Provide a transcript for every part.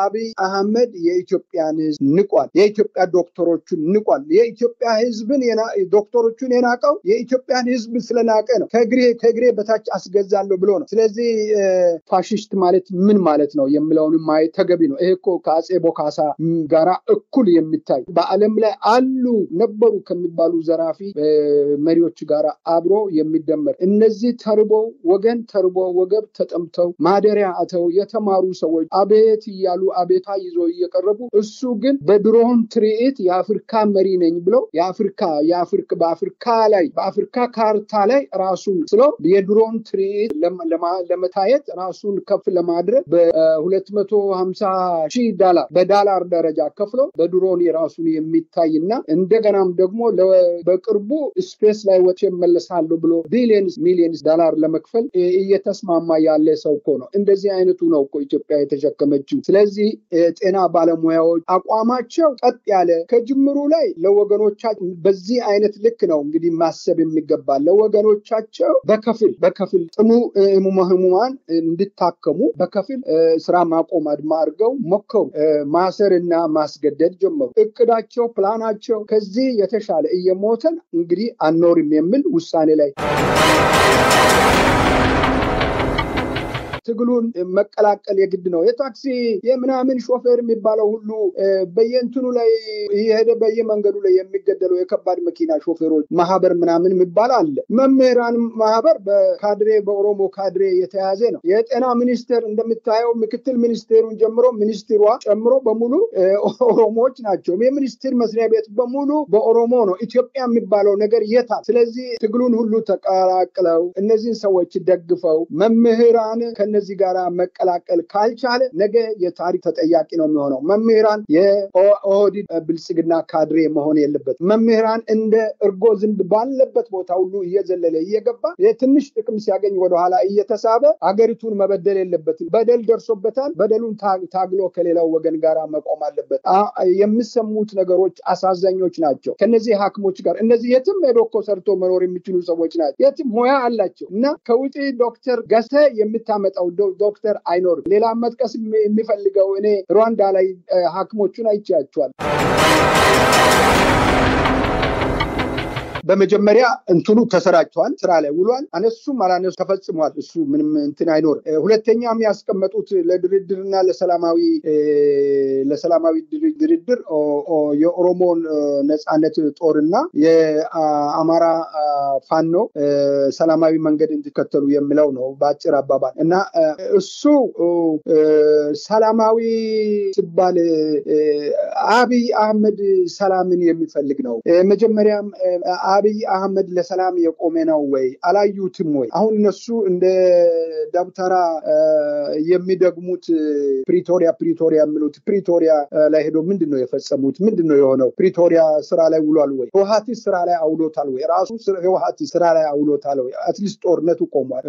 አብይ አህመድ የኢትዮጵያን ህዝብ ንቋል። የኢትዮጵያ ዶክተሮቹን ንቋል። የኢትዮጵያ ህዝብን ዶክተሮቹን የናቀው የኢትዮጵያን ህዝብ ስለናቀ ነው። ከግሬ በታች አስገዛለሁ ብሎ ነው። ስለዚህ ፋሽስት ማለት ምን ማለት ነው የሚለውን ማየት ተገቢ ነው። ይሄ እኮ ከአጼ ቦካሳ ጋራ እኩል የሚታይ በዓለም ላይ አሉ ነበሩ ከሚባሉ ዘራፊ መሪዎች ጋራ አብሮ የሚደመር እነዚህ ተርቦ ወገብ ተጠምተው ማደሪያ አተው የተማሩ ሰዎች አቤት ይያሉ አቤታ ይዞ እየቀረቡ እሱ ግን በድሮን ትርኢት የአፍሪካ መሪ ነኝ ብሎ በአፍሪካ ካርታ ላይ ራሱን ስለ የድሮን ትርኢት ለመታየት ራሱን ከፍ ለማድረግ $250,000 በዳላር ደረጃ ከፍሎ በድሮን የራሱን የሚታይና እንደገናም ደግሞ በቅርቡ ስፔስ ላይ ወጥቼ መለሳለሁ ብሎ ሚሊየንስ ዶላር ለመክፈል እየተስማማ ያለ ሰው እኮ ነው። እንደዚህ አይነቱ ነው እኮ ኢትዮጵያ የተሸከመችው። ስለዚህ ጤና ባለሙያዎች አቋማቸው ቀጥ ያለ ከጅምሩ ላይ ለወገኖቻቸው በዚህ አይነት ልክ ነው እንግዲህ ማሰብ የሚገባል። ለወገኖቻቸው በከፊል ጥሙ ህሙማን እንድታከሙ በከፊል ስራ ማቆም አድማ አድርገው ሞከሩ። ማሰርና ማስገደድ ጀመሩ። እቅዳቸው ፕላናቸው ከዚህ የተሻለ እየሞተን እንግዲህ አንኖርም የሚል ውሳኔ ላይ ትግሉን መቀላቀል የግድ ነው። የታክሲ የምናምን ሾፌር የሚባለው ሁሉ በየእንትኑ ላይ ይሄደ በየመንገዱ ላይ የሚገደለው የከባድ መኪና ሾፌሮች ማህበር ምናምን የሚባል አለ። መምህራን ማህበር በኦሮሞ ካድሬ የተያዘ ነው። የጤና ሚኒስቴር እንደምታየው ምክትል ሚኒስቴሩን ሚኒስትሯ ጨምሮ በሙሉ ኦሮሞዎች ናቸው። የሚኒስቴር መስሪያ ቤት በሙሉ በኦሮሞ ነው። ኢትዮጵያ የሚባለው ነገር የታል? ስለዚህ ትግሉን ሁሉ ተቀላቅለው እነዚህን ሰዎች ደግፈው መምህራን ከነዚህ ጋራ መቀላቀል ካልቻለ ነገ የታሪክ ተጠያቂ ነው የሚሆነው። መምህራን የኦህዴድ ብልጽግና ካድሬ መሆን የለበት። መምህራን እንደ እርጎ ዝንብ ባለበት ቦታ ሁሉ እየዘለለ እየገባ የትንሽ ጥቅም ሲያገኝ ወደኋላ እየተሳበ አገሪቱን መበደል የለበትም። በደል ደርሶበታል። በደሉን ታግሎ ከሌላው ወገን ጋራ መቆም አለበት። የሚሰሙት ነገሮች አሳዛኞች ናቸው። ከነዚህ ሐኪሞች ጋር እነዚህ የትም ሄዶኮ ሰርቶ መኖር የሚችሉ ሰዎች ናቸው። የትም ሞያ አላቸው እና ከውጪ ዶክተር ገዝተ የምታመጣው ዶክተር አይኖርም። ሌላ መጥቀስ የሚፈልገው እኔ ሩዋንዳ ላይ ሐኪሞቹን አይቻቸዋል። በመጀመሪያ እንትኑ ተሰራጭቷል፣ ስራ ላይ ውሏል። አነሱም አላነሱ ተፈጽሟል። እሱ ምንም እንትን አይኖር። ሁለተኛም ያስቀመጡት ለድርድርና ለሰላማዊ ድርድር የኦሮሞ ነጻነት ጦርና የአማራ ፋኖ ሰላማዊ መንገድ እንዲከተሉ የሚለው ነው በአጭር አባባል እና እሱ ሰላማዊ ሲባል አብይ አህመድ ሰላምን የሚፈልግ ነው። መጀመሪያም አብይ አህመድ ለሰላም የቆመ ነው ወይ አላዩትም ወይ? አሁን እነሱ እንደ ዳብታራ የሚደግሙት ፕሪቶሪያ የሚሉት ፕሪቶሪያ ላይ ሄዶ ምንድነው የፈጸሙት? ምንድነው የሆነው? ፕሪቶሪያ ስራ ላይ ውሏል ወይ? ህወሓት ስራ ላይ አውሎታል ወይ? ራሱ ህወሓት ስራ ላይ አውሎታል ወይ? አትሊስት ጦርነቱ ቆሟል።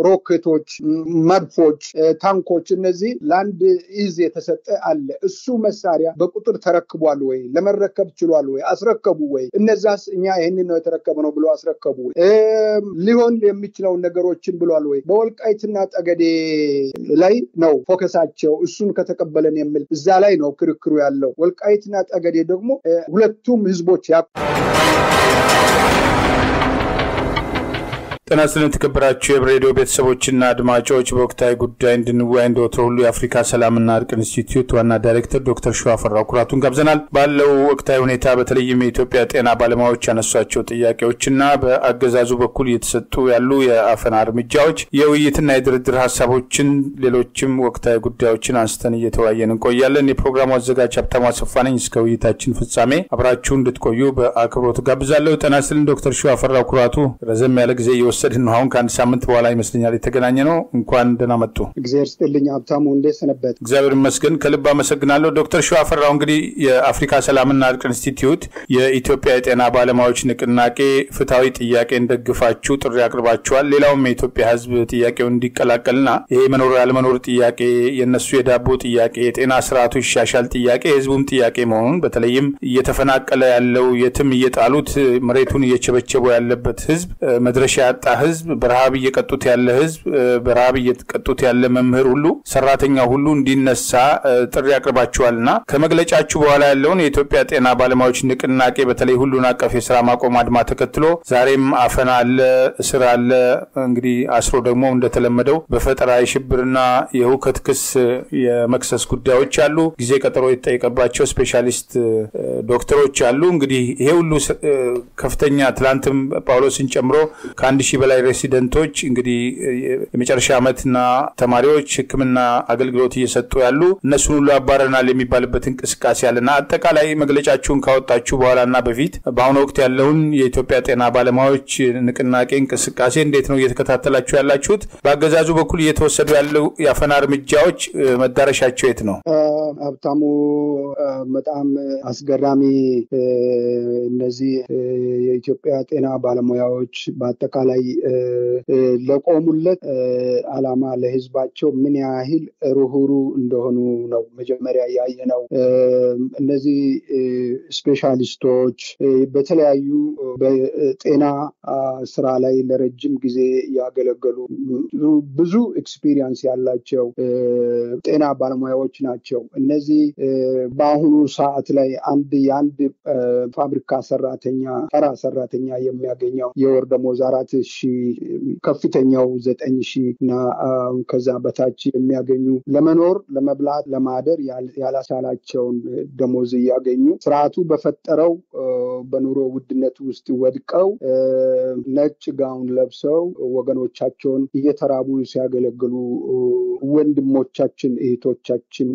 ሮኬቶች፣ መድፎች፣ ታንኮች እነዚህ ላንድ ኢዝ የተሰጠ አለ። እሱ መሳሪያ በቁጥር ተረክቧል ወይ? ለመረከብ ችሏል ወይ? አስረከቡ ወይ? እነዛስ እኛ ይሄንን ነው የተረከበው ብሎ አስረከቡ። ሊሆን የሚችለው ነገሮችን ብሏል ወይ? በወልቃይትና ጠገዴ ላይ ነው ፎከሳቸው። እሱን ከተቀበለን የሚል እዛ ላይ ነው ክርክሩ ያለው። ወልቃይትና ጠገዴ ደግሞ ሁለቱም ህዝቦች ጤና ይስጥልን ተከበራችሁ የሬዲዮ ቤተሰቦችና አድማጮች፣ በወቅታዊ ጉዳይ እንድንወያይ እንደወትሮው ሁሉ የአፍሪካ ሰላምና እርቅ ኢንስቲትዩት ዋና ዳይሬክተር ዶክተር ሸዋፈራው ኩራቱን ጋብዘናል። ባለው ወቅታዊ ሁኔታ በተለይም የኢትዮጵያ ጤና ባለሙያዎች ያነሷቸው ጥያቄዎችና በአገዛዙ በኩል እየተሰጡ ያሉ የአፈና እርምጃዎች፣ የውይይትና የድርድር ሀሳቦችን ሌሎችም ወቅታዊ ጉዳዮችን አንስተን እየተወያየን እንቆያለን። የፕሮግራሙ አዘጋጅ ሀብታሙ አሰፋ ነኝ። እስከ ውይይታችን ፍጻሜ አብራችሁ እንድትቆዩ በአክብሮት ጋብዛለሁ። ጤና ይስጥልን ዶክተር ሸዋፈራው ኩራቱ ረዘም ያለ ጊዜ ወሰድነው አሁን ከአንድ ሳምንት በኋላ ይመስለኛል የተገናኘ ነው። እንኳን ደህና መጡ። እግዚአብሔር ይስጥልኝ ሀብታሙ፣ እንዴት ሰነበት? እግዚአብሔር ይመስገን ከልብ አመሰግናለሁ። ዶክተር ሸዋፈራው እንግዲህ የአፍሪካ ሰላምና እርቅ ኢንስቲትዩት የኢትዮጵያ የጤና ባለሙያዎች ንቅናቄ ፍትሃዊ ጥያቄ እንደግፋችሁ ጥሪ አቅርባችኋል። ሌላውም የኢትዮጵያ ህዝብ ጥያቄውን እንዲቀላቀልና ይሄ መኖር ያለመኖር ጥያቄ፣ የነሱ የዳቦ ጥያቄ፣ የጤና ስርዓቱ ይሻሻል ጥያቄ የህዝቡም ጥያቄ መሆኑን በተለይም እየተፈናቀለ ያለው የትም እየጣሉት መሬቱን እየቸበቸበው ያለበት ህዝብ መድረሻ ያጣ ህዝብ በረሃብ እየቀጡት ያለ ህዝብ በረሃብ እየቀጡት ያለ መምህር ሁሉ ሰራተኛ ሁሉ እንዲነሳ ጥሪ አቅርባችኋልና ከመግለጫችሁ በኋላ ያለውን የኢትዮጵያ ጤና ባለሙያዎች ንቅናቄ በተለይ ሁሉን አቀፍ የሥራ ማቆም አድማ ተከትሎ ዛሬም አፈና አለ እስር አለ እንግዲህ አስሮ ደግሞ እንደተለመደው በፈጠራ የሽብርና የሁከት ክስ የመክሰስ ጉዳዮች አሉ ጊዜ ቀጠሮ የተጠየቀባቸው ስፔሻሊስት ዶክተሮች አሉ እንግዲህ ይሄ ሁሉ ከፍተኛ ትላንትም ጳውሎስን ጨምሮ ከ1000 በላይ ሬሲደንቶች እንግዲህ የመጨረሻ ዓመትና ተማሪዎች ህክምና አገልግሎት እየሰጡ ያሉ እነሱን ሁሉ አባረናል የሚባልበት እንቅስቃሴ አለና አጠቃላይ መግለጫችሁን ካወጣችሁ በኋላና በፊት በአሁኑ ወቅት ያለውን የኢትዮጵያ ጤና ባለሙያዎች ንቅናቄ እንቅስቃሴ እንዴት ነው እየተከታተላችሁ ያላችሁት በአገዛዙ በኩል እየተወሰዱ ያለው ያፈና እርምጃዎች መዳረሻቸው የት ነው ሀብታሙ በጣም አስገራሚ እነዚህ የኢትዮጵያ ጤና ባለሙያዎች በአጠቃላይ ለቆሙለት አላማ ለህዝባቸው ምን ያህል ሩህሩ እንደሆኑ ነው መጀመሪያ ያየነው እነዚህ ስፔሻሊስቶች በተለያዩ በጤና ስራ ላይ ለረጅም ጊዜ ያገለገሉ ብዙ ኤክስፒሪየንስ ያላቸው ጤና ባለሙያዎች ናቸው እነዚህ በአሁኑ ሰዓት ላይ አንድ ፋብሪካ ሰራተኛ የሚያገኘው የወር ደሞዝ 4000 ከፍተኛው 9000 እና ከዛ በታች የሚያገኙ ለመኖር ለመብላት ለማደር ያላሳላቸውን ደሞዝ ያገኙ ስርዓቱ በፈጠረው በኑሮ ውድነት ውስጥ ወድቀው ነጭ ጋውን ለብሰው ወገኖቻቸውን እየተራቡ ሲያገለግሉ ወንድሞቻችን እህቶቻችን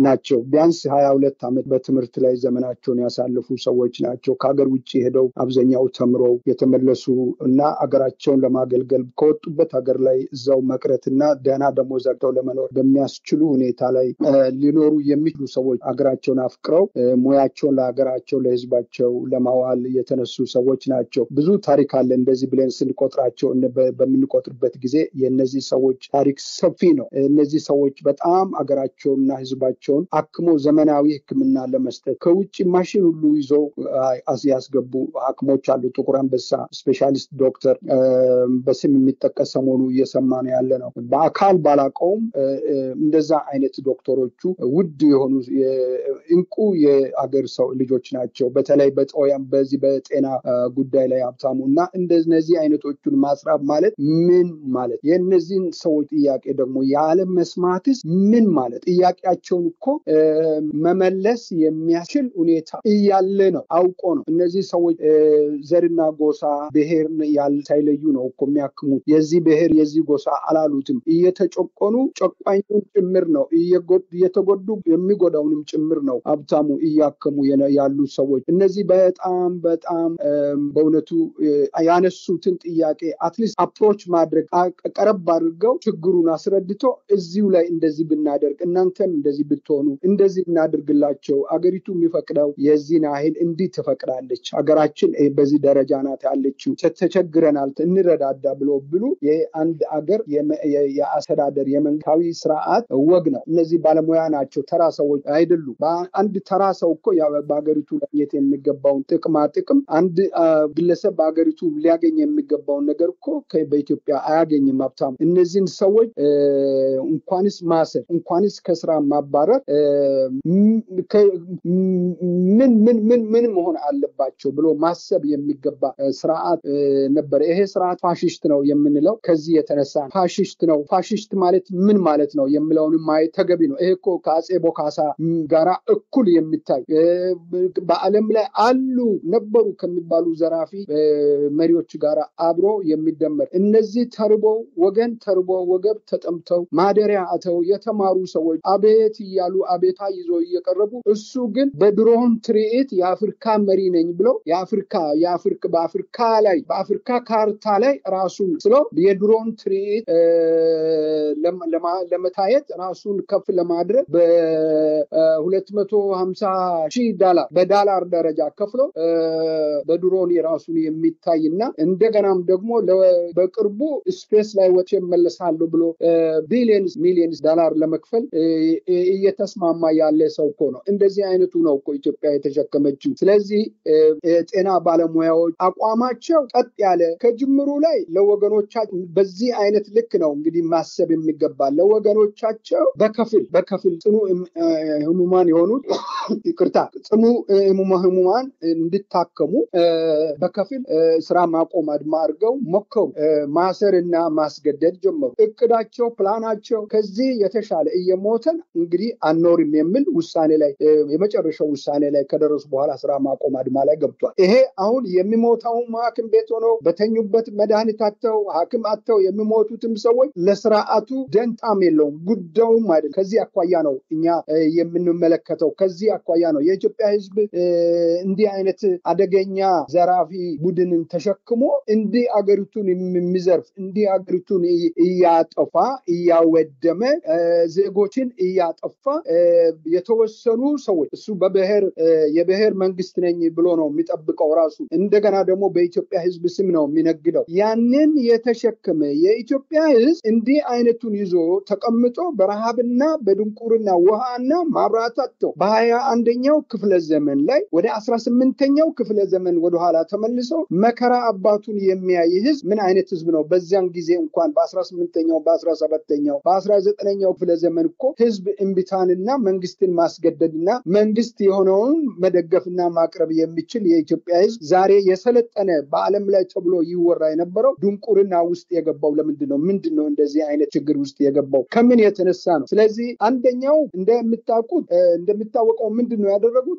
ናቸው ቢያንስ 22 ዓመት በትምህርት ላይ ዘመናቸውን ያሳለፉ ሰዎች ናቸው ከሀገር ውጪ ሄደው አብዛኛው ተምረው የተመለሱ እና አገራቸውን ለማገልገል ከወጡበት ሀገር ላይ እዛው መቅረትና ደህና ደሞዝ አግኝተው ለመኖር በሚያስችሉ ሁኔታ ላይ ሊኖሩ የሚችሉ ሰዎች አገራቸውን አፍቅረው ሙያቸውን ለሀገራቸው ለህዝባቸው ለማዋል የተነሱ ሰዎች ናቸው ብዙ ታሪክ አለ እንደዚህ ብለን ስንቆጥራቸው በምንቆጥርበት ጊዜ የነዚህ ሰዎች ታሪክ ሰፊ ነው እነዚህ ሰዎች በጣም አገራቸውንና ህዝባቸውን አክሞ ዘመናዊ ህክምና ለመስጠት ከውጪ ማሽን ሁሉ ይዘው ያስገቡ ሐኪሞች አሉ ጥቁር አንበሳ ስፔሻሊስት ዶክተር በስም የሚጠቀስ ሰሞኑ እየሰማን ያለ ነው በአካል ባላቀውም እንደዛ አይነት ዶክተሮቹ ውድ የሆኑ እንቁ የአገር ሰው ልጆች ናቸው በተለይ በጦያም በዚህ በጤና ጉዳይ ላይ ሀብታሙና እንደነዚህ አይነቶቹን ማስራብ ማለት ምን ማለት የነዚህን ሰዎች ጥያቄ ደግሞ ያለ መስማትስ ምን ማለት ጥያቄያቸውን እኮ መመለስ የሚያስችል ሁኔታ እያለ ነው አውቆ ነው እነዚህ ሰዎች ዘርና ጎሳ ብሔር ሳይለዩ ነው እኮ የሚያክሙት የዚህ ብሔር የዚህ ጎሳ አላሉትም እየተጨቆኑ ጨቋኙን ጭምር ነው እየተጎዱ የሚጎዳውንም ጭምር ነው ሀብታሙ እያከሙ ያሉ ሰዎች እነዚህ በጣም በእውነቱ ያነሱትን ጥያቄ አትሊስት አፕሮች ማድረግ ቀረብ አድርገው ችግሩን አስረድቶ እዚሁ ላይ እንደዚህ ብናደርግ እናንተም እንደዚህ ብትሆኑ እንደዚህ እናድርግላቸው አገሪቱ የሚፈቅደው የዚህን ያህል እንዲህ ትፈቅዳለች አገራችን በዚህ ደረጃ ናት ያለችው ተቸግረናል እንረዳዳ ብሎ የአንድ አገር የአስተዳደር የመንካዊ ስርዓት ወግ ነው እነዚህ ባለሙያ ናቸው ተራ ሰዎች አይደሉም አንድ ተራ ሰው እኮ በአገሪቱ ለየት የሚገባውን ጥቅም አንድ ግለሰብ በአገሪቱ ሊያገኝ የሚገባውን ነገር እኮ በኢትዮጵያ አያገኝም ሀብታሙ እነዚህን ሰዎች እንኳንስ ማሰር እንኳንስ ከስራ ማባረር ምን መሆን አለባቸው ብሎ ማሰብ የሚገባ ስርዓት ነበር ይሄ ስርዓት ፋሺስት ነው የምንለው ከዚህ የተነሳ ፋሺስት ማለት ምን ማለት ነው የሚለውን ማየት ተገቢ ነው ይሄ እኮ ከአጼ ቦካሳ ጋራ እኩል የሚታይ በአለም ላይ አሉ ነበሩ ከሚባሉ ዘራፊ መሪዎች ጋራ አብሮ የሚደመር እነዚህ ተርቦ ወገብ ተጠምተው ማደሪያ አተው የተማሩ ሰዎች አቤት ይያሉ አቤታ ይዞ እየቀረቡ እሱ ግን በድሮን ትርኢት የአፍሪካ መሪ ነኝ ብሎ በአፍሪካ ካርታ ላይ ራሱን ስለ የድሮን ትርኢት ለመታየት ራሱን ከፍ ለማድረግ $250,000 በዳላር ደረጃ ከፍሎ በድሮን የራሱን የሚታይና እንደገናም ደግሞ በቅርቡ ስፔስ ላይ ወጥቼ መለሳለሁ ብሎ ሚሊየንስ ዶላር ለመክፈል እየተስማማ ያለ ሰው እኮ ነው። እንደዚህ አይነቱ ነው እኮ ኢትዮጵያ የተሸከመችው። ስለዚህ ጤና ባለሙያዎች አቋማቸው ቀጥ ያለ ከጅምሩ ላይ ለወገኖቻቸው በዚህ አይነት ልክ ነው እንግዲህ ማሰብ የሚገባል። ለወገኖቻቸው በከፊል ጽኑ ህሙማን የሆኑት ይቅርታ ጽኑ ህሙማን እንዲታከሙ በከፊል ስራ ማቆም አድማ አድርገው ሞከሩ። ማሰርና ማስገደድ ጀመሩ። እቅዳቸው ፕላናቸው ከዚህ የተሻለ እየሞተን እንግዲህ አንኖርም የሚል ውሳኔ ላይ የመጨረሻው ውሳኔ ላይ ከደረሱ በኋላ ስራ ማቆም አድማ ላይ ገብቷል። ይሄ አሁን የሚሞታው ሐኪም ቤት ሆኖ በተኙበት መድኃኒት አጥተው ሐኪም አጥተው የሚሞቱትም ሰዎች ለስርዓቱ ደንታም የለውም ጉዳዩም አይደል። ከዚህ አኳያ ነው እኛ የምንመለከተው። ከዚህ አኳያ ነው የኢትዮጵያ ህዝብ እንዲህ አይነት አደገኛ ዘራፊ ቡድንን ተሸክሞ እንዲህ አገሪቱን የሚዘርፍ እንዲህ አገሪቱን እያጠፋ እያወደመ ዜጎችን እያጠፋ የተወሰኑ ሰዎች እሱ የብሔር መንግስት ነኝ ብሎ ነው የሚጠብቀው ራሱ። እንደገና ደግሞ በኢትዮጵያ ህዝብ ስም ነው የሚነግደው። ያንን የተሸከመ የኢትዮጵያ ህዝብ እንዲህ አይነቱን ይዞ ተቀምጦ በረሃብና በድንቁርና ውሃና ማብራት አጥቶ በ21ኛው ክፍለ ዘመን ላይ ወደ 18ኛው ክፍለ ዘመን ወደኋላ ተመልሶ መከራ አባቱን የሚያይ ህዝብ ምን አይነት ህዝብ ነው? በዚያን ጊዜ እንኳን በ18ኛው በ17ኛው በ19ኛው ክፍለ ዘመን እኮ ህዝብ እንቢታንና መንግስትን ማስገደድና መንግስት የሆነውን መደገፍና ማቅረብ የሚችል የኢትዮጵያ ህዝብ ዛሬ የሰለጠነ በዓለም ላይ ተብሎ ይወራ የነበረው ድንቁርና ውስጥ የገባው ለምንድን ነው? ምንድነው እንደዚህ አይነት ችግር ውስጥ የገባው? ከምን የተነሳ ነው? ስለዚህ አንደኛው እንደሚታወቀው ምንድነው ያደረጉት?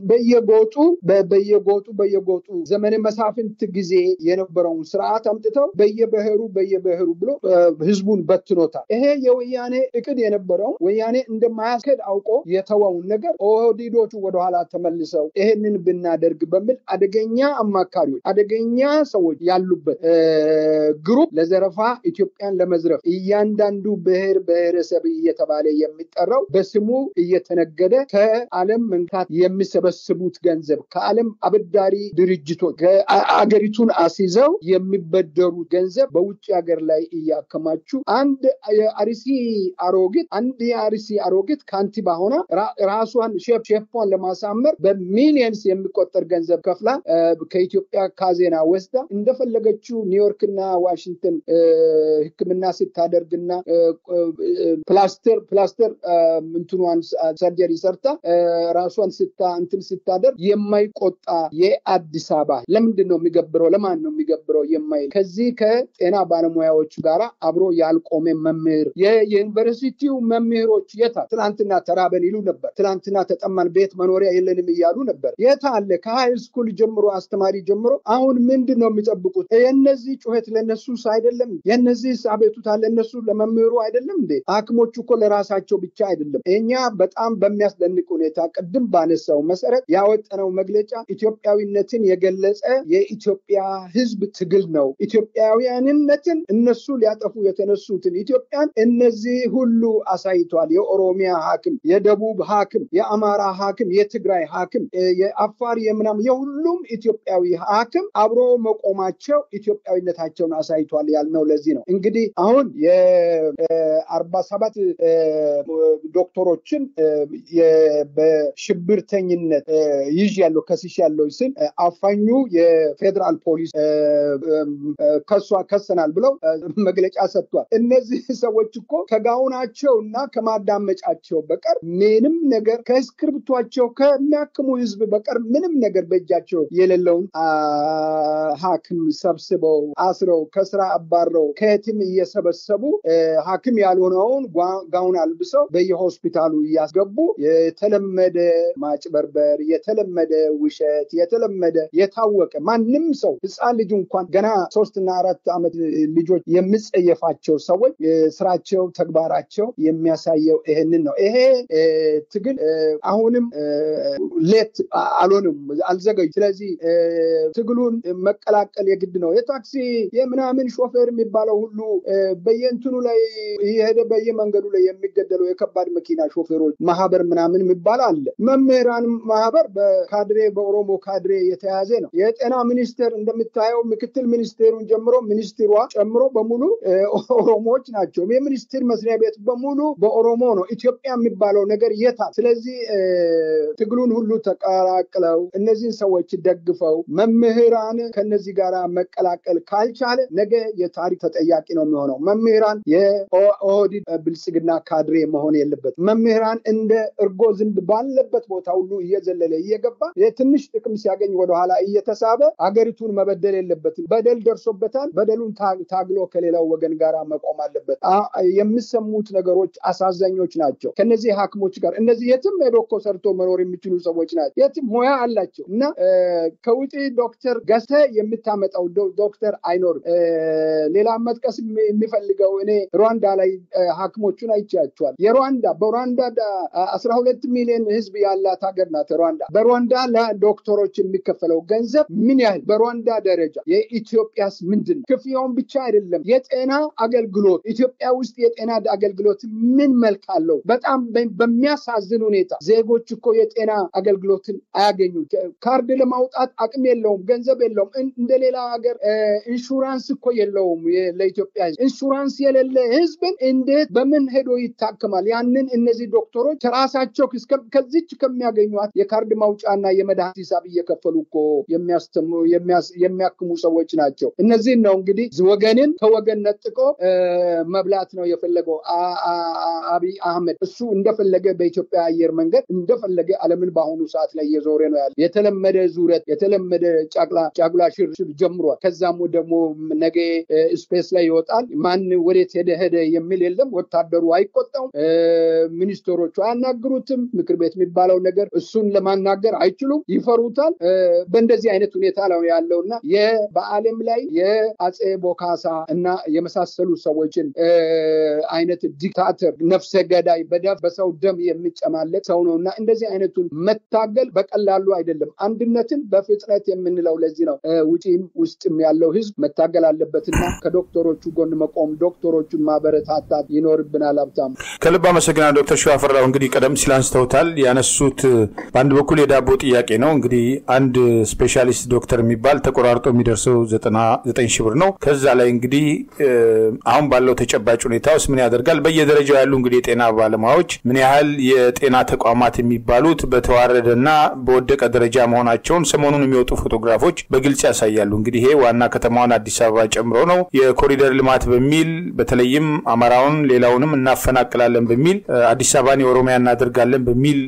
በየጎጡ ዘመነ መሳፍንት ጊዜ የነበረውን ስርዓት አምጥተው በየብሔሩ ብሎ ህዝቡን በትኖታል። ይሄ የወያኔ እቅድ የነበረው ወያኔ እንደማያስከድ አውቆ የተወውን ነገር ኦህዴዶቹ ወደኋላ ተመልሰው ይሄንን ብናደርግ በሚል አደገኛ አማካሪዎች አደገኛ ሰዎች ያሉበት ግሩፕ ለዘረፋ ኢትዮጵያን ለመዝረፍ እያንዳንዱ ብሔረሰብ እየተባለ የሚጠራው በስሙ እየተነገደ ከዓለም መንግስታት የሚሰበስቡት ገንዘብ ከዓለም አበዳሪ ድርጅቶች አገሪቱን አስይዘው የሚበደሩት ገንዘብ በውጭ ሀገር ላይ እያከማቹ አንድ የአርሲ አሮጊት ካንቲባ ሆና ራሷን ሼፏን ለማሳመር በሚሊየንስ የሚቆጠር ገንዘብ ከፍላ ከኢትዮጵያ ካዜና ወስዳ እንደፈለገችው ኒውዮርክና ዋሽንግተን ሕክምና ስታደርግና ፕላስተር እንትኗን ሰርጀሪ ሰርታ ራሷን ስታደርግ የማይቆጣ የአዲስ አበባ ለምንድን ነው የሚገብረው? ለማን ነው የሚገብረው? ከዚህ ከጤና ባለሙያዎች ጋር አብሮ ያልቆመ መምህር የዩኒቨርሲቲው መምህሮች ትላንትና ተራበን ይሉ ነበር። ትላንትና ተጠማን ቤት መኖሪያ የለንም እያሉ ነበር። አለ ከሃይ ስኩል ጀምሮ አስተማሪ ጀምሮ አሁን ምንድነው የሚጠብቁት? የነዚህ ጩኸት ለነሱ አይደለም? የነዚህ አቤቱታ ለነሱ ለመምህሩ አይደለም እንዴ? ሐኪሞቹ እኮ ለራሳቸው ብቻ አይደለም። እኛ በጣም በሚያስደንቅ ሁኔታ ቅድም ባነሳው መሰረት ያወጣነው መግለጫ ኢትዮጵያዊነትን የገለጸ የኢትዮጵያ ህዝብ ትግል ነው። ኢትዮጵያዊያንነትን እነሱ ሊያጠፉ የተነሱትን ኢትዮጵያን እነዚህ ሁሉ አሳይቷል። የኦሮሚያ ሐኪም፣ የደቡብ ሐኪም፣ የአማራ ሐኪም፣ የትግራይ ሐኪም፣ የአፋር የምናም የሁሉም ኢትዮጵያዊ ሐኪም አብሮ መቆማቸው ኢትዮጵያዊነታቸውን አሳይቷል ያልነው ለዚህ ነው። እንግዲህ አሁን የ47 ዶክተሮችን በሽብርተኝነት ከስሻለሁ ስል አፋኙ የፌደራል ፖሊስ ከሰናል ብለው መግለጫ ሰጥቷል። እነዚህ ሰዎች እኮ ከጋውናቸውና ከማዳመጫቸው በቀር ምንም ነገር ከስክሪፕቷቸው ከሚያክሙ ህዝብ በቀር ምንም ነገር በእጃቸው የሌለውን ሐኪም ሰብስበው አስረው ከስራ አባረው ከየትም እየሰበሰቡ ሐኪም ያልሆነውን ጋውን አልብሰው በየሆስፒታሉ እያስገቡ የተለመደ ማጭበርበር፣ የተለመደ ውሸት፣ የተለመደ የታወቀ ማንም ሰው ህፃን ልጅ እንኳን ገና 3 እና 4 ዓመት ልጆች የሚጸየፋቸው ሰዎች ስራቸው ተግባራቸው የሚያሳየው ይሄንን ነው። ይሄ ትግል አሁንም ሌት አልሆንም አልዘገዩ። ስለዚህ ትግሉን መቀላቀል የግድ ነው። የታክሲ የምናምን ሾፌር የሚባለው ሁሉ በየእንትኑ ላይ ይሄደ በየመንገዱ ላይ የሚገደለው የከባድ መኪና ሾፌሮች ማህበር ምናምን የሚባል አለ። መምህራን ማህበር በኦሮሞ ካድሬ የተያዘ ነው። የጤና ሚኒስቴር እንደምታየው ምክትል ሚኒስቴሩን ጀምሮ ሚኒስትሯ ጨምሮ በሙሉ ኦሮሞዎች ናቸው። የሚኒስቴር መስሪያ ቤት በሙሉ በኦሮሞ ነው። ኢትዮጵያ የሚባለው ነገር የታል? ስለዚህ ትግሉን ሁሉ ተቀላቅለው እነዚህን ሰዎች ደግፈው መምህራን ከነዚህ ጋር መቀላቀል ካልቻለ ነገ የታሪክ ተጠያቂ ነው የሚሆነው። መምህራን የኦህዴድ ብልጽግና ካድሬ መሆን የለበት። መምህራን እንደ እርጎ ዝንብ ባለበት ቦታ ሁሉ እየዘለለ እየገባ የትንሽ ጥቅም ሲያገኝ ወደኋላ እየተሳበ አገሪቱን መበደል የለበትም። በደል ደርሶበታል። በደሉን ታግሎ ከሌላው ወገን ጋር መቆም አለበት። የሚሰሙት ነገሮች አሳዛኞች ናቸው። ከነዚህ ሐኪሞች ጋር እነዚህ የትም ሄዶ እኮ ሰርቶ መኖር የሚችሉ ሰዎች ናቸው። የትም ሙያ አላቸው እና ከውጪ ዶክተር ገዝተህ የምታመጣው ዶክተር አይኖርም። ሌላ መጥቀስ የሚፈልገው እኔ ሩዋንዳ ላይ ሐኪሞቹን አይቻቸዋል። በሩዋንዳ 12 ሚሊዮን ህዝብ ያላት ሀገር ናት ሩዋንዳ። በሩዋንዳ ለዶክተሮች የሚከፈለው ገንዘብ ምን ያህል በሩዋንዳ ደረጃ? የኢትዮጵያስ ምንድን ነው? ክፍያውን ብቻ አይደለም፣ የጤና አገልግሎት ኢትዮጵያ ውስጥ የጤና አገልግሎት ምን መልክ አለው? በጣም በሚያሳዝን ሁኔታ ዜጎች እኮ የጤና አገልግሎትን አያገኙ። ካርድ ለማውጣት አቅም የለውም፣ ገንዘብ የለውም። እንደሌላ ሀገር ኢንሹራንስ እኮ የለውም። ለኢትዮጵያ ኢንሹራንስ የሌለ ህዝብን እንዴት በምን ሄዶ ይታከማል? ያንን እነዚህ ዶክተሮች ራሳቸው ከዚች ከሚያገኙት የካርድ ማውጫና የመድኃኒት ሂሳብ እየከፈሉ እኮ የሚያክሙ ሰዎች ናቸው። እነዚህን ነው እንግዲህ ወገንን ከወገን ነጥቆ መብላት ነው የፈለገው አብይ አህመድ። እሱ እንደፈለገ በኢትዮጵያ አየር መንገድ እንደፈለገ ዓለምን በአሁኑ ሰዓት ላይ እየዞረ ነው ያለ። የተለመደ ዙረት የተለመደ ጫጉላ ሽርሽር ጀምሯል። ከዛም ደግሞ ነገ ስፔስ ላይ ይወጣል። ማን ወዴት ሄደ የሚል የለም። ወታደሩ አይቆጣውም። ሚኒስትሮቹ አያናግሩትም። ምክር ቤት የሚባለው ነገር እሱን ለማናገር አይችሉም፣ ይፈሩታል። በእንደዚህ አይነት ሁኔታ ነው ያለውና በዓለም ላይ የአጼ ቦካሳ እና የመሳሰሉ ሰዎችን አይነት ዲክታተር ነፍሰ ገዳይ በሰው ደም የሚጨማለቅ ሰው ነውና እንደዚህ አይነቱን መታገል በቀላሉ አይደለም። አንድነትን በፍጥነት የምንለው ለዚህ ነው። ውጪም ውስጥም ያለው ህዝብ መታገል አለበትና ከዶክተሮቹ ጎን መቆም፣ ዶክተሮቹን ማበረታታት ይኖርብናል። ሀብታሙ ከልብ አመሰግናለሁ። ዶክተር ሸዋፈራው እንግዲህ ቀደም ሲል አንስተውታል። ያነሱት በአንድ በኩል የዳቦ ጥያቄ ነው። እንግዲህ አንድ ስፔሻሊስት ዶክተር የሚባል ተቆራርጦ የሚደርሰው 99,000 ብር ነው። ከዛ ላይ እንግዲህ አሁን ባለው ተጨባጭ ሁኔታ ውስጥ ምን ያደርጋል? በየደረጃው ያሉ እንግዲህ የጤና ባለሙያዎች ምን ያህል የጤና ተቋማት የሚባሉት በተዋረደና በወደቀ ደረጃ መሆናቸውን ሰሞኑን የሚወጡ ፎቶግራፎች በግልጽ ያሳያሉ። እንግዲህ ይሄ ዋና ከተማዋን አዲስ አበባ ጨምሮ ነው። የኮሪደር ልማት በሚል በተለይም አማራውን ሌላውንም እናፈናቅላለን በሚል አዲስ አበባን የኦሮሚያ እናደርጋለን በሚል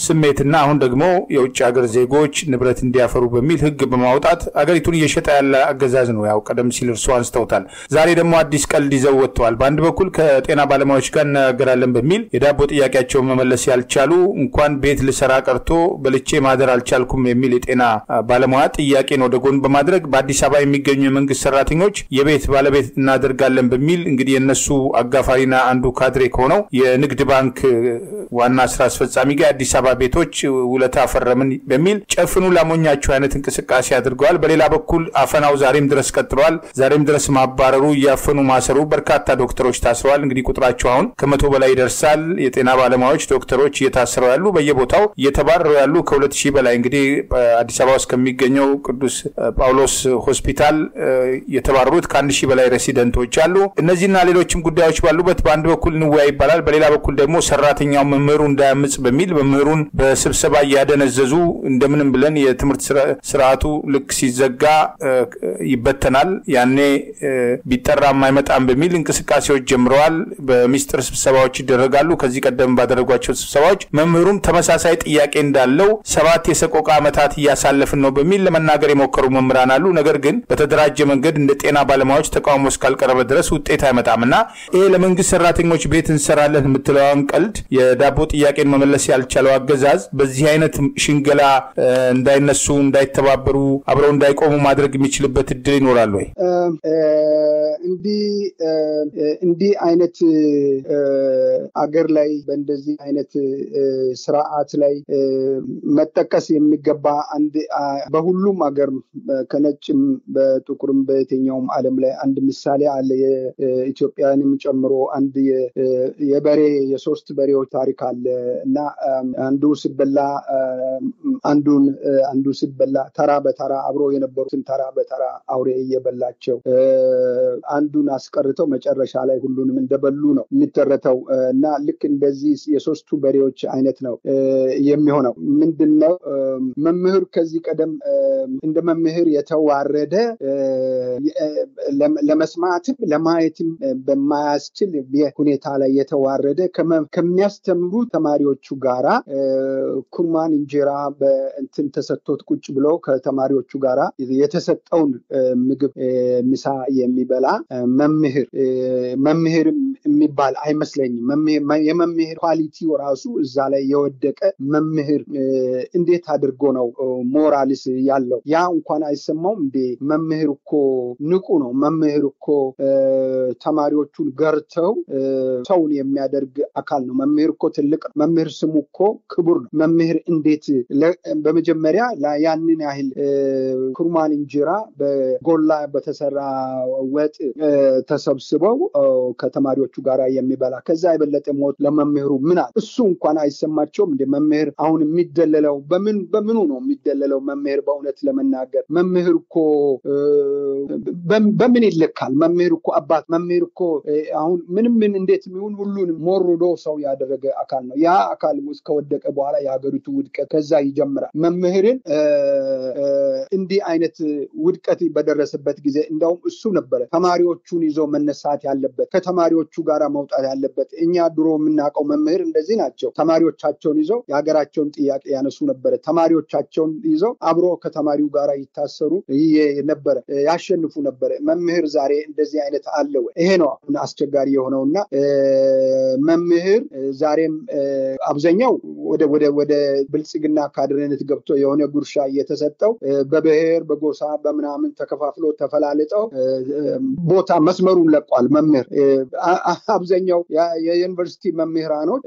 ስሜትና አሁን ደግሞ የውጭ ሀገር ዜጎች ንብረት እንዲያፈሩ በሚል ህግ በማውጣት አገሪቱን እየሸጠ ያለ አገዛዝ ነው። ያው ቀደም ሲል እርሱ አንስተውታል። ዛሬ ደግሞ አዲስ ቀልድ ይዘው ወጥተዋል። በአንድ በኩል ከጤና ባለሙያዎች ጋር እናገራለን በሚል የዳቦ ጥያቄያቸውን መመለስ ያልቻሉ እንኳን ቤት ልሰራ ቀርቶ በልቼ ማደር አልቻልኩም የሚል የጤና ባለሙያ ጥያቄን ወደ ጎን በማድረግ በአዲስ አበባ የሚገኙ የመንግስት ሰራተኞች የቤት ባለቤት እናደርጋለን በሚል እንግዲህ የነሱ አጋፋሪና አንዱ ካድሬ ከሆነው የንግድ ባንክ ዋና ስራ አስፈጻሚ ጋር አዲስ አበባ ቤቶች ውለታ ፈረምን በሚል ጨፍኑ ላሞኛቸው አይነት እንቅስቃሴ አድርገዋል። በሌላ በኩል አፈናው ዛሬም ድረስ ቀጥሏል። ዛሬም ድረስ ማባረሩ፣ ያፈኑ ማሰሩ፣ በርካታ ዶክተሮች ታስረዋል። እንግዲህ ቁጥራቸው አሁን ከ100 በላይ ይደርሳል። የጤና ባለሙያዎች ዶክተሮች እየታሰሩ ያሉ፣ በየቦታው እየተባረሩ ያሉ ከ2000 በላይ እንግዲህ አዲስ አበባ ውስጥ ከሚገኘው ቅዱስ ጳውሎስ ሆስፒታል የተባረሩት ከ1000 በላይ ሬሲደንቶች አሉ። እነዚህና ሌሎችም ጉዳዮች ባሉበት በአንድ በኩል እንወያይ ይባላል። በሌላ በኩል ደግሞ ሰራተኛው መምህሩ እንዳያምጽ በሚል መምህሩን በስብሰባ ያደነዘዙ እንደምንም ብለን የትምህርት ስርዓቱ ልክ ሲዘጋ ይበተናል፣ ያኔ ቢጠራም አይመጣም በሚል እንቅስቃሴዎች ጀምረዋል። በሚስጥር ስብሰባዎች ይደረጋሉ። ከዚህ ቀደም ባደረጓቸው ስብሰባዎች መምህሩም ተመሳሳይ ጥያቄ እንዳለው 7 የሰቆቃ ዓመታት እያሳለፍን ነው በሚል ለመናገር የሞከሩ መምህራን አሉ። ነገር ግን በተደራጀ መንገድ እንደ ጤና ባለሙያዎች ተቃውሞ እስካልቀረበ ድረስ ውጤት አይመጣምና ይሄ ለመንግስት ሰራተኞች ቤት እንሰራለን የምትለውን ቀልድ የዳቦ ጥያቄን መመለስ ያልቻለው አገዛዝ በዚህ አይነት ሽንገላ እንዳይነሱ፣ እንዳይተባበሩ፣ አብረው እንዳይቆሙ ማድረግ የሚችልበት እድል ይኖራል ወይ? እንዲህ አይነት አገር ላይ በእንደዚህ አይነት ስርዓት ላይ መጠቀስ የሚገባ በሁሉም አገር ከነጭም በጥቁርም በየትኛውም ዓለም ላይ አንድ ምሳሌ አለ። የኢትዮጵያንም ጨምሮ አንድ የሶስት በሬዎች ታሪክ አለ እና አንዱ ሲበላ አንዱ ሲበላ ተራ በተራ አብሮ የነበሩትን ተራ በተራ አውሬ እየበላቸው አንዱን አስቀርተው መጨረሻ ላይ ሁሉንም እንደበሉ ነው የሚተረተው እና ልክ እንደዚህ የሶስቱ በሬዎች አይነት ነው የሚሆነው። ምንድነው መምህር ከዚህ ቀደም እንደ መምህር የተዋረደ ለመስማትም ለማየትም በማያስችል ሁኔታ ላይ የተዋረደ ከሚያስተምሩ ተማሪዎቹ ጋራ ኩርማን እንጀራ በእንትን ተሰጥቶት ቁጭ ብሎ ከተማሪዎቹ ጋራ የተሰጠውን ምግብ ምሳ የሚበላ መምህር የሚባል አይመስለኝም። የመምህር ኳሊቲው ራሱ እዛ ላይ የወደቀ መምህር እንዴት አድርጎ ነው ሞራልስ ያለው? ያ እንኳን አይሰማውም እንዴ? መምህር እኮ ንቁ ነው። መምህር እኮ ተማሪዎቹን ገርተው ሰውን የሚያደርግ አካል ነው። መምህር እኮ ትልቅ ነው። መምህር ስሙ እኮ ክቡር ነው። መምህር እንዴት በመጀመሪያ ያንን ያህል ኩርማን እንጀራ በጎላ በተሰራ ወጥ ተሰብስበው ከተማሪዎቹ ጋር የሚበላ ከዛ የበለጠ ሞት ለመምህሩ ምን አለ? እሱ እንኳን አይሰማቸውም እንደ መምህር አሁን የሚደለለው በምኑ ነው የሚደለለው? መምህር በእውነት ለመናገር መምህር እኮ በምን ይለካል? መምህር እኮ አባት፣ መምህር እኮ አሁን ምን እንዴት የሚሆን ሁሉንም ሞርዶ ሰው ያደረገ አካል ነው። ያ አካል እስከወደቀ በኋላ የሀገሪቱ ውድቀት ከዛ ይጀምራል። መምህርን እንዲህ አይነት ውድቀት በደረሰበት ጊዜ እንደውም እሱ ነበረ ተማሪዎቹን ይዞ መነሳት ያለበት፣ ከተማሪዎቹ ጋር መውጣት ያለበት። እኛ ድሮ የምናውቀው መምህር እንደዚህ ናቸው። ተማሪዎቻቸውን ይዘው የሀገራቸውን ጥያቄ ያነሱ ነበረ። ተማሪዎቻቸውን ይዘው አብሮ ከተማሪው ጋር ይታሰሩ ነበረ፣ ያሸንፉ ነበረ። መምህር ዛሬ እንደዚህ አይነት አለ ወይ? ይሄ ነው አሁን አስቸጋሪ የሆነውና መምህር ዛሬም አብዛኛው ወደ ብልጽግና ካድሬነት ገብቶ የሆነ ጉርሻ እየተሰጠው በብሔር በጎሳ በምናምን ተከፋፍሎ ተፈላልጠው ቦታ መስመሩን ለቋል። መምህር አብዛኛው የዩኒቨርሲቲ መምህራኖች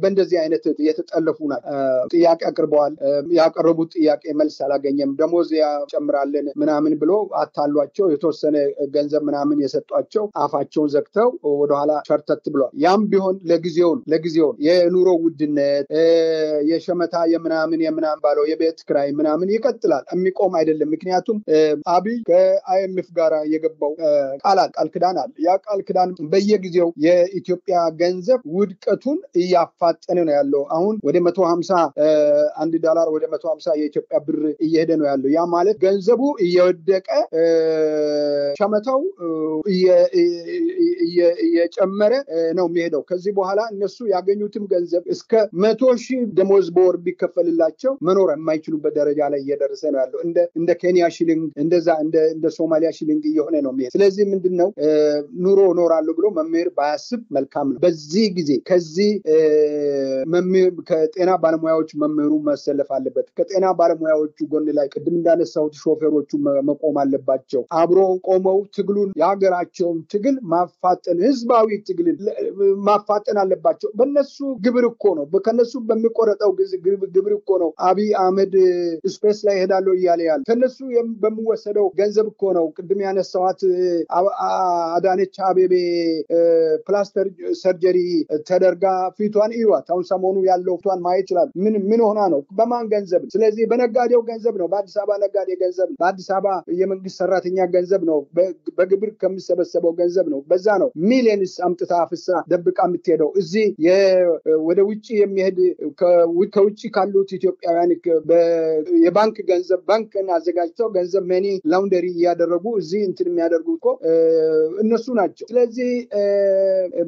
በእንደዚህ አይነት የተጠለፉ ናቸው። ጥያቄ አቅርበዋል። ያቀረቡት ጥያቄ መልስ አላገኘም። ደሞዝ ያጨምራለን ምናምን ብሎ አታሏቸው የተወሰነ ገንዘብ ምናምን የሰጧቸው አፋቸውን ዘግተው ወደኋላ ሸርተት ብሏል። ያም ቢሆን ለጊዜው የኑሮ ውድነት የሸመታ የምናምን ባለው የቤት ክራይ ምናምን ይቀጥላል፣ የሚቆም አይደለም። ምክንያቱም አብይ ከአይኤምኤፍ ጋር የገባው ቃል ኪዳን አለ። ያ ቃል ኪዳን በየጊዜው የኢትዮጵያ ገንዘብ ውድቀቱን እያፋጠነ ነው ያለው። አሁን ወደ 150 $1 ወደ 150 የኢትዮጵያ ብር እየሄደ ነው ያለው። ያ ማለት ገንዘቡ እየወደቀ ሸመታው እየጨመረ ነው የሚሄደው። ከዚህ በኋላ እነሱ ያገኙትም ገንዘብ እስከ 100,000 ደሞዝ በወር ቢከፈልላቸው መኖር የማይችሉበት ደረጃ ላይ እየደረሰ ነው ያለው። እንደ ኬንያ ሽሊንግ እንደ ሶማሊያ ሽሊንግ እየሆነ ነው የሚሄድ። ስለዚህ ምንድነው ኑሮ እኖራለሁ ብሎ መምህር ባያስብ መልካም ነው። በዚህ ጊዜ ከዚህ መምህር ከጤና ባለሙያዎች መምህሩ መሰለፍ አለበት። ከጤና ባለሙያዎቹ ጎን ላይ ቅድም እንዳነሳሁት ሾፌሮቹ መቆም አለባቸው። አብሮ ቆመው ትግሉን የሀገራቸውን ትግል ማፋጠን፣ ህዝባዊ ትግልን ማፋጠን አለባቸው። በነሱ ግብር እኮ ነው፣ ከነሱ በሚቆረጠው ግብር እኮ ነው አብይ አህመድ ስፔስ ላይ ሄዳለሁ እያለ ያለ። ከነሱ በሚወሰደው ገንዘብ እኮ ነው ቅድም ያነሳዋት አዳነች አቤቤ ፕላስተር ሰርጀሪ ተደርጋ ፊቷን ይዋት። አሁን ሰሞኑ ያለው ፊቷን ማየት ይችላል። ምን ሆና ነው? በማን ገንዘብ? ስለዚህ በነጋዴው ገንዘብ ነው፣ በአዲስ አበባ ነጋዴ ገንዘብ ነው፣ በአዲስ አበባ የመንግስት ሰራተኛ ገንዘብ ነው፣ በግብር ከሚሰበሰበው ገንዘብ ነው። በዛ ነው ሚሊዮንስ አምጥታ አፍሳ ደብቃ የምትሄደው። እዚህ ወደ ውጪ የሚሄድ ከውጪ ካሉት ኢትዮጵያውያን የባንክ ገንዘብ ባንክን አዘጋጅተው ገንዘብ መኒ ላውንደሪ እያደረጉ እዚህ እንትን የሚያደርጉ እኮ እነሱ ናቸው። ስለዚህ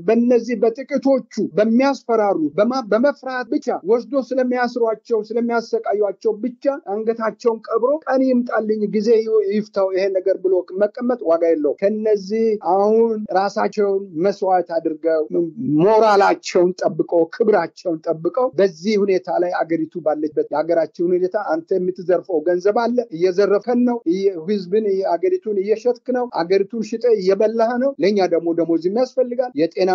በእነዚህ በጥቂቶቹ በሚያስፈራሩ በመፍራት ብቻ ወስዶ ስለሚያስሯቸው ስለሚያሰቃዩቸው ብቻ አንገታቸውን ቀብሮ ቀን ይምጣልኝ ጊዜ ይፍታው ይሄ ነገር ብሎ መቀመጥ ዋጋ የለው። ከነዚህ አሁን ራሳቸውን መስዋዕት አድርገው ሞራላቸውን ጠብቀው ክብራቸውን ጠብቀው በዚህ ሁኔታ ላይ አገሪቱ ባለችበት የሀገራችን ሁኔታ አንተ የምትዘርፈው ገንዘብ አለ፣ እየዘረፈን ነው፣ ህዝብን አገሪቱን እየሸጥክ ነው፣ አገሪቱን ሽጠ እየበላህ ነው። ለኛ ደግሞ ደሞዝ የሚያስፈልጋል። የጤና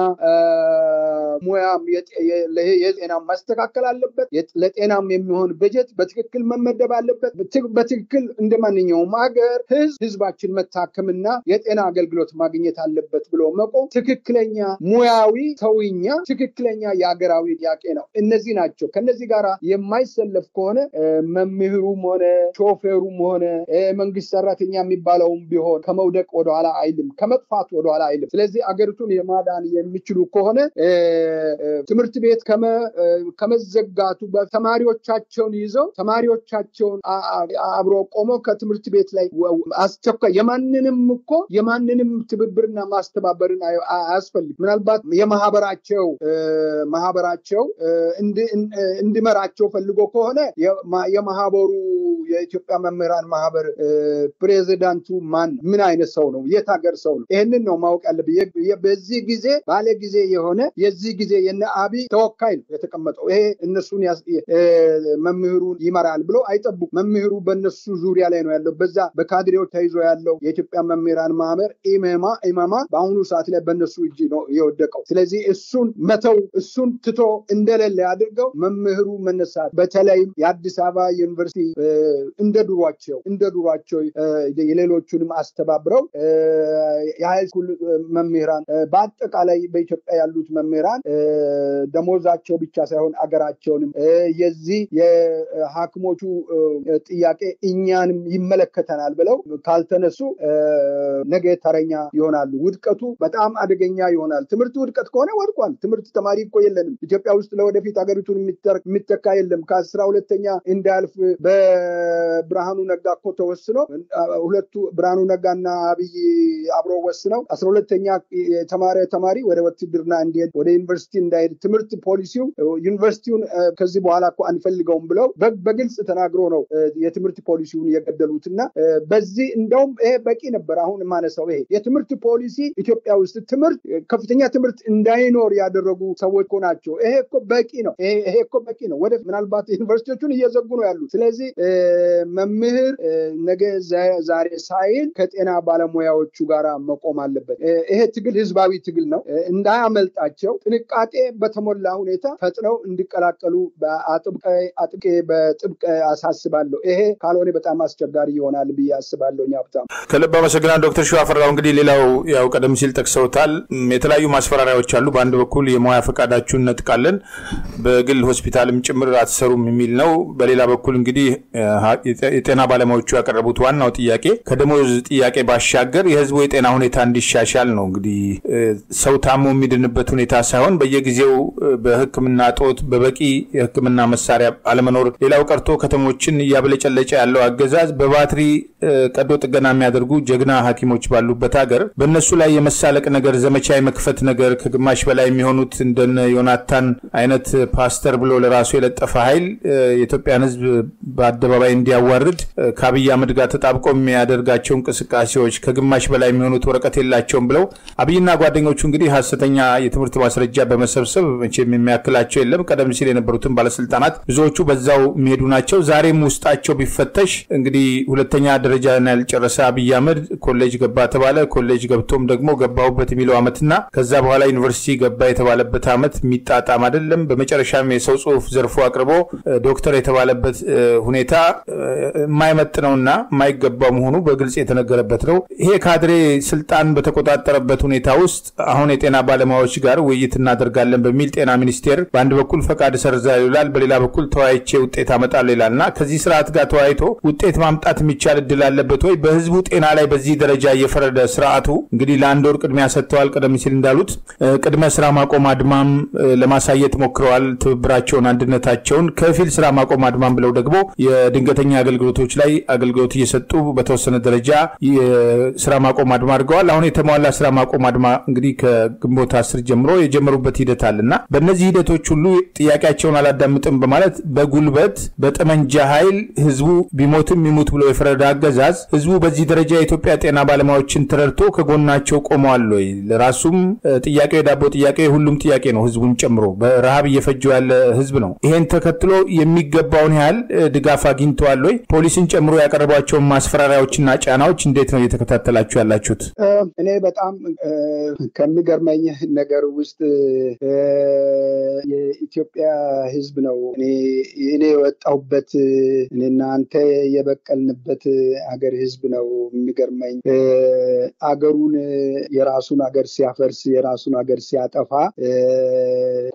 ሙያም የጤና ማስተካከል አለበት። ለጤናም የሚሆን በጀት በትክክል መመደብ አለበት። በትክክል እንደማንኛውም ሀገር ህዝባችን መታከምና የጤና አገልግሎት ማግኘት አለበት ብሎ መቆም ትክክለኛ ሙያዊ ተውኛ ትክክለኛ የሀገራዊ ጥያቄ ነው። እነዚህ ናቸው። ከነዚህ ጋር የማይሰለፍ ከሆነ መምህሩም ሆነ ሾፌሩም ሆነ መንግስት ሰራተኛ የሚባለውም ቢሆን ከመውደቅ ወደኋላ አይልም፣ ከመጥፋት ወደኋላ አይልም። ስለዚህ አገሪቱን የማዳን የሚችሉ ከሆነ ትምህርት ቤት ከመዘጋቱ ተማሪዎቻቸውን ይዘው ተማሪዎቻቸውን አብሮ ቆሞ ከትምህርት ቤት ላይ አስቸኳይ የማንንም ትብብርና ማስተባበርን አያስፈልግ። ምናልባት የማህበራቸው እንዲመራቸው ፈልጎ ከሆነ የማህበሩ የኢትዮጵያ መምህራን ማህበር ፕሬዚዳንቱ ምን አይነት ሰው ነው? የት ሀገር ሰው ነው? ይሄንን ነው ማወቅ ያለብን። በዚህ ጊዜ ባለ ጊዜ የሆነ የዚህ ጊዜ የነ አብይ ተወካይ ነው የተቀመጠው። ይሄ እነሱን መምህሩን ይመራል ብሎ አይጠብቁ። መምህሩ በእነሱ ዙሪያ ላይ ነው ያለው። በዛ በካድሬዎች ተይዞ ያለው የኢትዮጵያ መምህራን ማህበር ኢማማ በአሁኑ ሰዓት ላይ በእነሱ እጅ ነው የወደቀው። ስለዚህ እሱን ትቶ እንደሌለ አድርገው መምህሩ መነሳት፣ በተለይም የአዲስ አበባ ዩኒቨርሲቲ እንደ ዱሯቸው የሌሎቹንም አስተባብረው የሃይስኩል መምህራን በአጠቃላይ በኢትዮጵያ ያሉት መምህራን ደሞዛቸው ብቻ ሳይሆን አገራቸውንም የዚህ የሐኪሞቹ ጥያቄ እኛንም ይመለከተናል ብለው ካልተነሱ ነገ ተረኛ ይሆናሉ። ውድቀቱ በጣም አደገኛ ይሆናል። ትምህርት ውድቀት ከሆነ ወድቋል። ትምህርት ተማሪ እኮ የለንም ኢትዮጵያ ውስጥ። ለወደፊት ሀገሪቱን የሚተካ የለም። ከ12ኛ እንዳልፍ በብርሃኑ ነጋ እኮ ተወስኖ ሁለቱ ብርሃኑ ነጋና አብይ አብሮ ወስነው 12ኛ ተማሪ ወደ ውትድርና እንዲሄድ ወደ ዩኒቨርሲቲ እንዳይሄድ ትምህርት ፖሊሲው ዩኒቨርሲቲውን ከዚህ በኋላ እኮ አንፈልገውም ብለው በግልጽ ተናግሮ ነው የትምህርት ፖሊሲውን የገደሉትና በዚህ እንደውም ይሄ በቂ ነበር። አሁን ማነሳው ይሄ የትምህርት ፖሊሲ ኢትዮጵያ ውስጥ ከፍተኛ ትምህርት እንዳይኖር ያደረጉ ሰዎች ናቸው። ይሄ እኮ በቂ ነው። ወደ ምናልባት ዩኒቨርሲቲዎቹን እየዘጉ ነው ያሉት። ስለዚህ መምህር ነገ ዛሬ ሳይል ከጤና ባለሙያዎቹ ጋር መቆም አለበት። ይሄ ትግል ህዝባዊ ትግል ነው። እንዳያመልጣቸው ጥንቃቄ በተሞላ ሁኔታ ፈጥነው እንዲቀላቀሉ በጥብቅ አሳስባለሁ። ይሄ ካልሆነ በጣም አስቸጋሪ ይሆናል ብዬ አስባለሁ። ሀብታም ከልብ አመሰግናለሁ ዶክተር ሸዋፈራው። እንግዲህ ሌላው ያው ቀደም ሲል ጠቅሰውታል፣ የተለያዩ ማስፈራሪያዎች አሉ። በአንድ በኩል የሙያ ፈቃዳችሁን ነጥቃለን፣ በግል ሆስፒታልም ጭምር አትሰሩም የሚል ነው። በሌላ በኩል እንግዲህ የጤና ባለሙያዎቹ ያቀረቡት ዋናው ጥያቄ ከደሞዝ ጥያቄ ባሻገር የህዝቡ የጤና ሁኔታ እንዲሻሻል ነው። እንግዲህ ሰው ታሞ የሚድንበት ሁኔታ ሳይሆን በየጊዜው በሕክምና ጦት በበቂ የሕክምና መሳሪያ አለመኖር፣ ሌላው ቀርቶ ከተሞችን እያበለጨለጨ ያለው አገዛዝ በባትሪ ቀዶ ጥገና የሚያደርጉ ጀግና ሐኪሞች ባሉበት ሀገር በእነሱ ላይ የመሳለቅ ነገር፣ ዘመቻ የመክፈት ነገር፣ ከግማሽ በላይ የሚሆኑት እንደነ ዮናታን አይነት ፓስተር ብሎ ለራሱ የለጠፈ ኃይል የኢትዮጵያን ህዝብ በአደባባይ እንዲያዋርድ ከአብይ አህመድ ጋር ተጣብቆ የሚያደርጋቸው እንቅስቃሴዎች፣ ከግማሽ በላይ የሚሆኑት ወረቀት የላቸውም ብለው አብይና ጓደኞቹ እንግዲህ ሐሰተኛ የትምህርት ማስረጃ በመሰብሰብ መቼም የሚያክላቸው የለም። ቀደም ሲል የነበሩትን ባለስልጣናት ብዙዎቹ በዛው የሚሄዱ ናቸው። ዛሬም ውስጣቸው ቢፈተሽ እንግዲህ ሁለተኛ ደረጃ ያልጨረሰ አብይ አህመድ ኮሌጅ ገባ ተባለ። ኮሌጅ ገብቶም ደግሞ ገባውበት የሚለው አመትና ከዛ በኋላ ዩኒቨርሲቲ ገባ የተባለበት አመት የሚጣጣም አይደለም። በመጨረሻም የሰው ጽሁፍ ዘርፎ አቅርቦ ዶክተር የተባለበት ሁኔታ የማይመጥነውና የማይገባው መሆኑ በግልጽ የተነገረበት ነው። ይሄ ካድሬ ስልጣን በተቆጣጠረበት ሁኔታ ውስጥ አሁን የጤና ባለሙያዎች ጋር ውይይት እናደርጋለን በሚል ጤና ሚኒስቴር በአንድ በኩል ፈቃድ ሰርዛል ይላል፣ በሌላ በኩል ተወያይቼ ውጤት አመጣለሁ ይላልና ከዚህ ስርዓት ጋር ተወያይቶ ውጤት ማምጣት የሚቻል እድል አለበት ወይ? በህዝቡ ጤና ላይ በዚህ ደረጃ እየፈረደ ስርዓቱ እንግዲህ ለአንድ ወር ቅድሚያ ሰጥተዋል። ቀደም ሲል እንዳሉት ቅድመ ስራ ማቆም አድማም ለማሳየት ሞክረዋል። ትብብራቸውን፣ አንድነታቸውን ከፊል ስራ ማቆም አድማም ብለው ደግሞ የድንገተኛ አገልግሎቶች ላይ አገልግሎት እየሰጡ በተወሰነ ደረጃ የስራ ማቆም አድማ አድርገዋል። አሁን የተሟላ ስራ ማቆም አድማ እንግዲህ ከግንቦት 10 ጀምሮ የጀመሩበት ሂደት አለና በእነዚህ ሂደቶች ሁሉ ጥያቄያቸውን አላዳምጥም በማለት በጉልበት በጠመንጃ ኃይል ህዝቡ ቢሞትም ይሙት ብሎ የፈረደ አገዛዝ ህዝቡ በዚህ ደረጃ የኢትዮጵያ ጤና ባለሙያዎችን ተረድቶ ከጎናቸው ቆመዋል ወይ? ለራሱም ጥያቄው የዳቦ ጥያቄ ሁሉም ጥያቄ ነው፣ ህዝቡን ጨምሮ በረሃብ እየፈጀው ያለ ህዝብ ነው። ይሄን ተከትሎ የሚገባውን ያህል ድጋፍ አግኝተዋል ወይ? ፖሊስን ጨምሮ ያቀረቧቸው ማስፈራሪያዎችና ጫናዎች እንዴት ነው እየተከታተላችሁ ያላችሁት? እኔ በጣም ከሚገርመኝ ነገር ውስጥ የኢትዮጵያ ህዝብ ነው እኔ ወጣሁበት እኔና አንተ የበቀልንበት ሀገር ህዝብ ነው። የሚገርመኝ አገሩን የራሱን ሀገር ሲያፈርስ የራሱን ሀገር ሲያጠፋ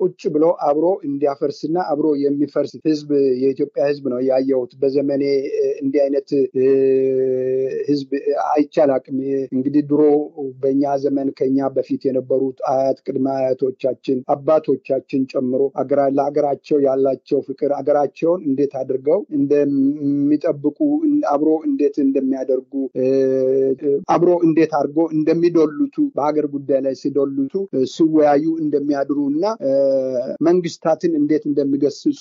ቁጭ ብሎ አብሮ እንዲያፈርስና አብሮ የሚፈርስ ህዝብ የኢትዮጵያ ህዝብ ነው ያየሁት በዘመኔ እንዲህ አይነት ህዝብ አይቻላቅም እንግዲህ ድሮ በእኛ ዘመን ከኛ በፊት የነበሩት አያት ቅድመ አያቶቻችን አባቶቻችን ጨምሮ ለሀገራቸው ያላቸው ፍቅር ሀገራቸውን እንዴት አድርገው እንደሚጠብቁ አብሮ እንዴት እንደሚያደርጉ አብሮ እንዴት አድርጎ እንደሚዶሉቱ በሀገር ጉዳይ ላይ ሲዶሉቱ ሲወያዩ እንደሚያድሩና መንግስታትን እንዴት እንደሚገስጹ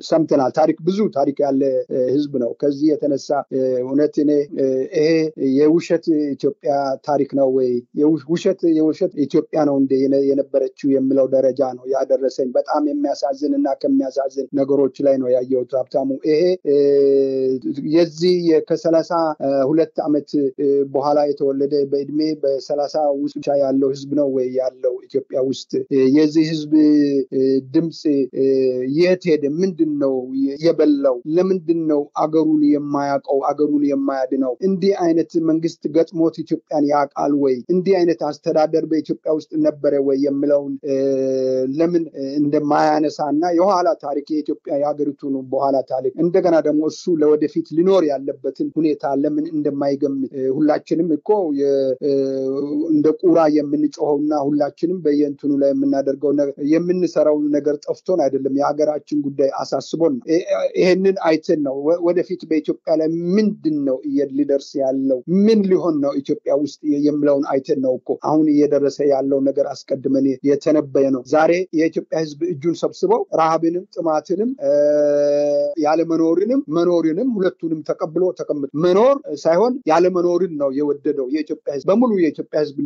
ሰምተናል ታሪክ ብዙ ታሪክ ያለ ህዝብ ነው ከዚህ የተነሳ እውነት እኔ ይሄ የውሸት ኢትዮጵያ ታሪክ ነው ወይ የውሸት ኢትዮጵያ ነው እንደ የነበረችው የሚለው ደረጃ ነው ያደረሰኝ በጣም የሚያሳዝንና ከሚያሳዝን ነገሮች ላይ ነው ያየሁት ሀብታሙ ይሄ የዚህ ከ32 ዓመት በኋላ የተወለደ በእድሜ በ30 ውስጥ ብቻ ያለው ህዝብ ነው ወይ ያለው ኢትዮጵያ ውስጥ የዚህ ህዝብ ድምጽ የት ሄደ ምንድነው የበላው ለምንድነው አገሩን የማያቀው አገሩን የማያድነው እንዲህ አይነት መንግስት ገጥሞት ኢትዮጵያን ያቃል ወይ እንዲህ አይነት አስተዳደር በኢትዮጵያ ውስጥ ነበረ ወይ የሚለውን ለምን እንደማያነሳና የኋላ ታሪክ የኢትዮጵያ ያገሪቱን በኋላ ታሪክ እንደገና ደግሞ እሱ ለወደፊት ሊኖር ያለበትን ሁኔታ ለምን እንደማይገምት ሁላችንም እኮ እንደ ቁራ የምንጮህውና ሁላችንም በየእንትኑ ላይ የምናደርገው የምንሰራው ነገር ጠፍቶን አይደለም የሀገራችን ጉዳይ አሳስቦን ይሄንን አይተን ነው ወደፊት በኢትዮጵያ ላይ ምንድነው ሊደርስ ያለው ምን ሊሆን ነው ኢትዮጵያ ውስጥ የሚለውን አይተን ነው እኮ አሁን እየደረሰ ያለው ነገር አስቀድመን የተነበየ ነው ዛሬ የኢትዮጵያ ህዝብ እጁን ሰብስበው ረሃብንም ጥማትንም ያለ መኖርንም ሁለቱንም ተቀብሎ ተቀምጦ መኖር ሳይሆን ያለ መኖርን ነው የወደደው የኢትዮጵያ ህዝብ በሙሉ የኢትዮጵያ ህዝብ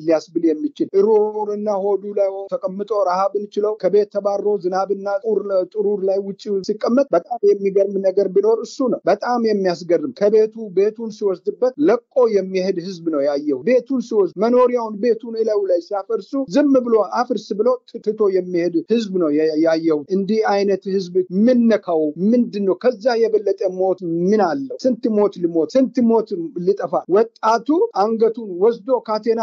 ሊያስብል የሚችል ሩሩና ሆዱ ላይ ተቀምጦ ረሃብን ችለው ከቤት ተባሮ ዝናብና ጥሩር ላይ ውጪ ሲቀመጥ በጣም የሚገርም ነገር ቢኖር እሱ ነው በጣም የሚያስገርም ቤቱን ሲወስድበት ለቆ የሚሄድ ህዝብ ነው ያየው ቤቱን ሲወስድ መኖሪያውን ቤቱን ላይ ሲያፈርሱ ዝም ብሎ አፍርስ ብሎ ትቶ የሚሄድ ህዝብ ነው ያየው እንዲህ አይነት ህዝብ ምን ነካው ምንድነው ከዛ የበለጠ ሞት ምን አለው ስንት ሞት ሊጠፋ ወጣቱ አንገቱን ወስዶ ካቴና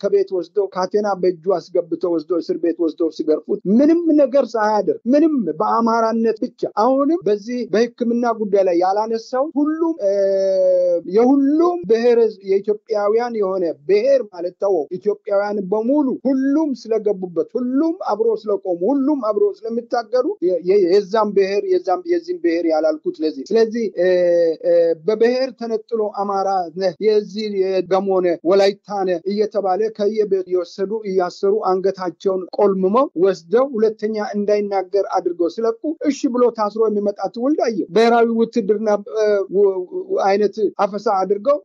ከቤት ወስዶ ካቴና በእጁ አስገብቶ ወስዶ እስር ቤት ወስዶ ሲገርፉት ምንም ነገር ሳያደር ምንም በአማራነት ብቻ አሁንም በዚህ በህክምና ጉዳይ ላይ ያላነሳው ሁሉም የሁሉም ብሔር የኢትዮጵያውያን የሆነ ብሔር ማለት ነው ኢትዮጵያውያን በሙሉ ሁሉም ስለገቡበት ሁሉም አብሮ ስለቆሙ ሁሉም አብሮ ስለሚታገሩ የዛም ብሔር የዚህም ብሔር ያላልኩት ስለዚህ በብሔር ተነጥሎ አማራ የዚህ የጋሞነ ወላይታነ እየተባለ ከየቤት ይወሰዱ እያሰሩ አንገታቸውን ቆልምመው ወስደው ሁለተኛ እንዳይናገር አድርገው ስለቁ እሺ ብሎ ታስሮ የሚመጣ ትውልድ አየ ብሔራዊ ውትድርና አይነት አፈሳ አድርገው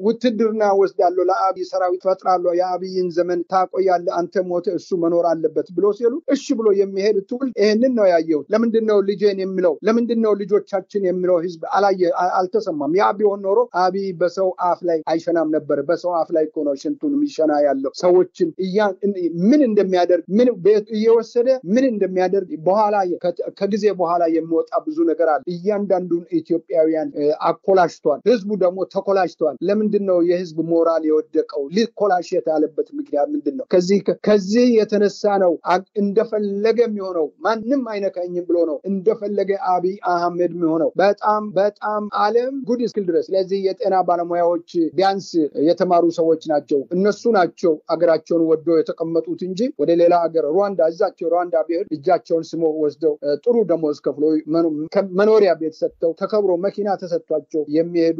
ውትድርና ወስዳለው ለአብይ ሰራዊት ፈጥራለው የአብይን ዘመን ታቆያለ አንተ ሞተ እሱ መኖር አለበት ብሎ ሲሉ እሺ ብሎ የሚሄድ ትውልድ ይሄንን ነው ያየው ለምንድነው ልጄን የሚለው ለምንድነው ልጆቻችን የሚለው ህዝብ አልተሰማም ያ ቢሆን ኖሮ አብይ በሰው አፍ ላይ አይሸናም ነበር በሰው አፍ ላይ ነው ሽንቱን የሚሸና ያለው ሰዎችን ምን እንደሚያደርግ ምን እየወሰደ ምን እንደሚያደርግ በኋላ ከጊዜ በኋላ የሚወጣ ብዙ ነገር አለ እያንዳንዱን ኢትዮጵያውያን አኮላሽቷል ህዝቡ ደግሞ ተኮላሽቷል ለምንድነው የህዝብ ሞራል የወደቀው ሊኮላሽ ያለበት ምክንያት ምንድነው ከዚህ የተነሳ ነው እንደፈለገ የሚሆነው ማንንም አይነካኝም ብሎ ነው እንደፈለገ አብይ አህመድ የሚሆነው በጣም ዓለም ጉድ እስኪል ድረስ ስለዚህ የጤና ባለሙያዎች ቢያንስ የተማሩ ሰዎች ናቸው እነሱ ናቸው አገራቸውን ወደው የተቀመጡት እንጂ ወደ ሌላ ሀገር ሩዋንዳ ቢሄድ እጃቸውን ስሞ ወስደው ጥሩ ደሞዝ ከፍሎ መኖሪያ ቤት ሰጥተው ተከብሮ መኪና ተሰጥቷቸው የሚሄዱ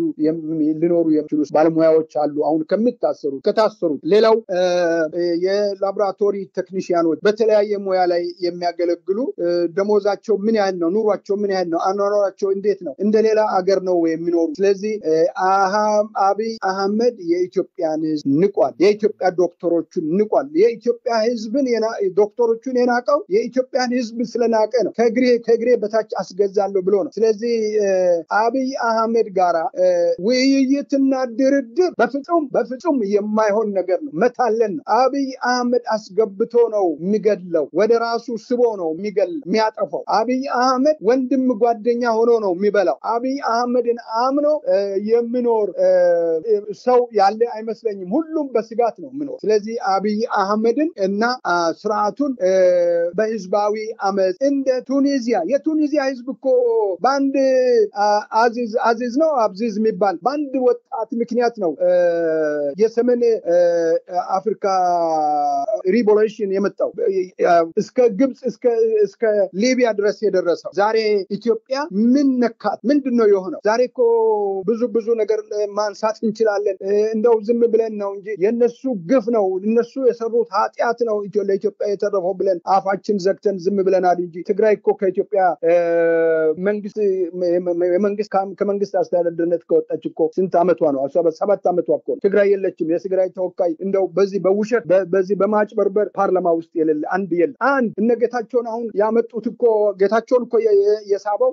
ሊኖሩ የሚችሉ ባለሙያዎች አሉ አሁን ከታሰሩት ሌላው የላቦራቶሪ ቴክኒሽያኖች በተለያየ ሙያ ላይ የሚያገለግሉ ደሞዛቸው ምን ያህል ነው ኑሯቸው ምን ያህል ነው አኗኗራቸው እንዴት ነው እንደሌላ ሀገር ነው የሚኖሩ ስለዚህ አብይ አህመድ የኢትዮጵያን ህዝብ ንቋል የኢትዮጵያ ዶክተሮችን ንቋል የኢትዮጵያ ህዝብን ዶክተሮችን የናቀው የኢትዮጵያን ህዝብ ስለናቀ ነው ከግሬ በታች አስገዛለሁ ብሎ ነው ስለዚህ አብይ አህመድ ጋራ ውይይትና ድርድር በፍጹም የማይሆን ነገር ነው መታለን ነው አብይ አህመድ አስገብቶ ነው የሚገድለው ወደ ራሱ ስቦ ነው የሚያጠፋው አብይ አህመድ ወንድም ጓደኛ ሆኖ ነው የሚበላው አብይ አህመድን አምኖ የሚኖር ሰው ያለ አይመስለኝም። ሁሉም በስጋት ነው ምኖር። ስለዚህ አብይ አህመድን እና ስርዓቱን በህዝባዊ አመጽ እንደ ቱኒዚያ የቱኒዚያ ህዝብ እኮ ባንድ አዚዝ ነው አብዚዝ የሚባል ባንድ ወጣት ምክንያት ነው የሰሜን አፍሪካ ሪቮሉሽን የመጣው እስከ ግብጽ እስከ ሊቢያ ድረስ የደረሰው። ዛሬ ኢትዮጵያ ምን ነካት? ምንድነው የሆነው? ዛሬ እኮ ብዙ ነገር ማንሳት እንችላለን። እንደው ዝም ብለን ነው እንጂ የነሱ ግፍ ነው እነሱ የሰሩት ኃጢያት ነው ለኢትዮጵያ የተረፈው ብለን አፋችን ዘግተን ዝም ብለናል እንጂ ትግራይ እኮ ከኢትዮጵያ ከመንግስት አስተዳደርነት ከወጣች እኮ ስንት አመቷ ነው? 7 አመቷ እኮ ነው። ትግራይ የለችም። የትግራይ ተወካይ እንደው በዚህ በውሸት በዚህ በማጭበርበር ፓርላማ ውስጥ የሌለ አንድ የለ። አንድ እነጌታቸውን አሁን ያመጡት እኮ ጌታቸውን እኮ የሳበው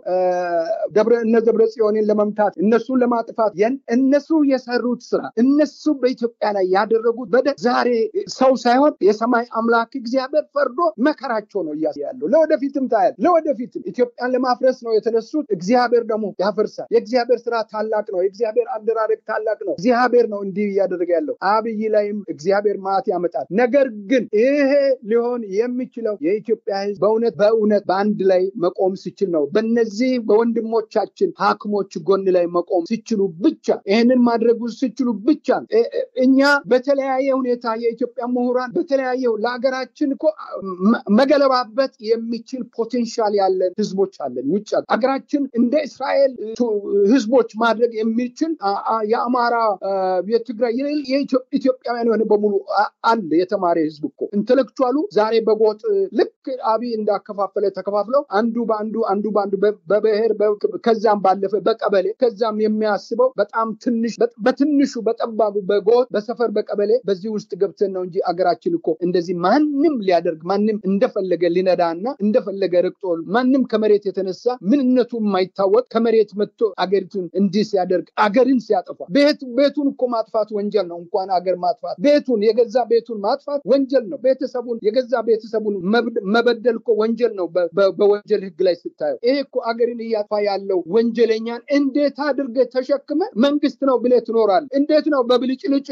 ደብረ ጽዮንን ለመምታት እነሱን ለማጥፋት እነሱ የሰሩት ስራ እነሱ በኢትዮጵያ ላይ ያደረጉት በደል ዛሬ ሰው ሳይሆን የሰማይ አምላክ እግዚአብሔር ፈርዶ መከራቸው ነው ያለው። ለወደፊትም ታያል። ለወደፊትም ኢትዮጵያን ለማፍረስ ነው የተነሱት። እግዚአብሔር ደግሞ ያፈርሳል። የእግዚአብሔር ስራ ታላቅ ነው። የእግዚአብሔር አደራረግ ታላቅ ነው። እግዚአብሔር ነው እንዲህ ያደረገ ያለው። አብይ ላይም እግዚአብሔር ማት ያመጣል። ነገር ግን ይሄ ሊሆን የሚችለው የኢትዮጵያ ህዝብ በእውነት በአንድ ላይ መቆም ሲችል ነው። በእነዚህ በወንድሞቻችን ሐኪሞች ጎን ላይ መቆም ሲችሉ ብቻ ይሄንን ማድረጉ ሲችሉ ብቻ እኛ በተለያየ ሁኔታ የኢትዮጵያ ምሁራን በተለያየ ለሀገራችን እኮ መገለባበት የሚችል ፖቴንሻል ያለን ህዝቦች አለን። ውጭ ሀገራችን እንደ እስራኤል ህዝቦች ማድረግ የሚችል የአማራ የትግራይ የኢትዮጵያውያን የሆነ በሙሉ አለ። የተማረ ህዝብ እኮ ኢንተሌክቹዋሉ ዛሬ በጎጥ ልክ አብይ እንዳከፋፈለ ተከፋፍለው አንዱ በአንዱ በብሔር ከዛም ባለፈ በቀበሌ ከዛም የሚያስበው በጣም በትንሹ በጠባቡ በጎጥ በሰፈር በቀበሌ በዚህ ውስጥ ገብተን ነው እንጂ አገራችን እኮ እንደዚህ ማንም ሊያደርግ ማንም እንደፈለገ ሊነዳና እንደፈለገ ረግጦ ማንም ከመሬት የተነሳ ምንነቱ የማይታወቅ ከመሬት መጥቶ አገሪቱን እንዲህ ሲያደርግ አገርን ሲያጠፋ ቤቱን እኮ ማጥፋት ወንጀል ነው። እንኳን አገር ማጥፋት የገዛ ቤቱን ማጥፋት ወንጀል ነው። የገዛ ቤተሰቡን መበደል እኮ ወንጀል ነው በወንጀል ህግ ላይ ስታየው። ይሄ እኮ አገርን እያጠፋ ያለው ወንጀለኛን እንዴት አድርገህ ተሸክመ መንግስት ነው ብለህ ትኖራለህ? እንዴት ነው በብልጭልጭ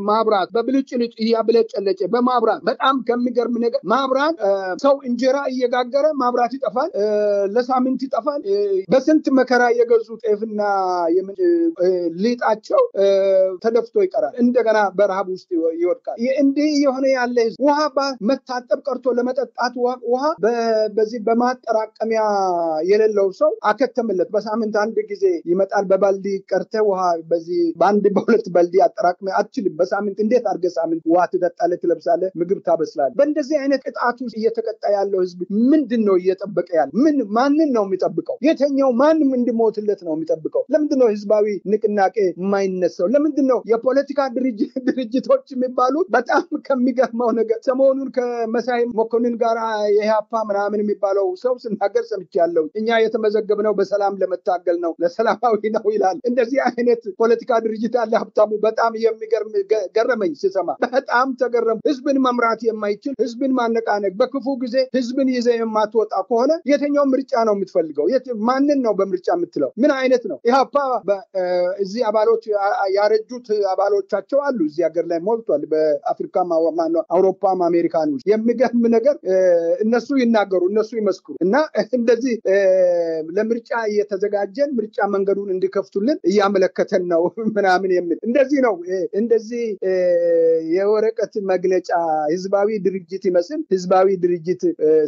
ማብራት በብልጭልጭ እያብለጨለጨ በማብራት በጣም ከሚገርም ነገር ማብራት ሰው እንጀራ እየጋገረ ማብራት ይጠፋል፣ ለሳምንት ይጠፋል። በስንት መከራ የገዙ ጤፍና ሊጣቸው ተደፍቶ ይቀራል። እንደገና በረሃብ ውስጥ ይወድቃል። እንዲህ የሆነ ያለ ውሃ መታጠብ ቀርቶ ለመጠጣት ውሃ በዚህ በማጠራቀሚያ የሌለው ሰው አከተምለት። በሳምንት አንድ ጊዜ ይመጣል። በባልዲ ቀርተ ውሃ በዚህ በሁለት ባልዲ አጠራቅመ አትችልም። በሳምንት እንዴት አድርገህ ሳምንት ውሃ ትጠጣለህ፣ ትለብሳለህ፣ ምግብ ታበስላለህ? በእንደዚህ አይነት ቅጣት ውስጥ እየተቀጣ ያለው ህዝብ ምንድነው እየጠበቀ ያለ? ማንን ነው የሚጠብቀው? የተኛው ማንም እንዲሞትለት ነው የሚጠብቀው? ለምንድነው ህዝባዊ ንቅናቄ የማይነሳው? ለምንድነው የፖለቲካ ድርጅቶች የሚባሉት በጣም ከሚገርመው ነገር ሰሞኑን ከመሳይ መኮንን ጋር የኢህአፓ ምናምን የሚባለው ሰው ስናገር ሰምቻለሁ። እኛ የተመዘገብነው በሰላም ለመታገል ነው፣ ለሰላማዊ ነው ይላል። እንደዚህ አይነት ፖለቲካ ድርጅት አለ ሀብታሙ። በጣም የሚገርም ገረመኝ ስሰማ፣ በጣም ተገረም። ህዝብን መምራት የማይችል ህዝብን ማነቃነቅ በክፉ ጊዜ ህዝብን ይዘ የማትወጣ ከሆነ የትኛው ምርጫ ነው የምትፈልገው? ማንን ነው በምርጫ የምትለው? ምን አይነት ነው? ኢህአፓ እዚህ አባሎች ያረጁት አባሎቻቸው አሉ እዚህ ሀገር ላይ ሞልቷል። በአፍሪካ አውሮፓም አሜሪካን ውስጥ የሚገርም ነገር እነሱ ይናገሩ እነሱ ይመስክሩ እና እንደዚህ ለምርጫ እየተዘጋጀን ምርጫ መንገዱን እንዲከፍቱልን እያመለከተን ነው ምናምን የሚል እንደዚህ ነው። እንደዚህ የወረቀት መግለጫ ህዝባዊ ድርጅት ይመስል ህዝባዊ ድርጅት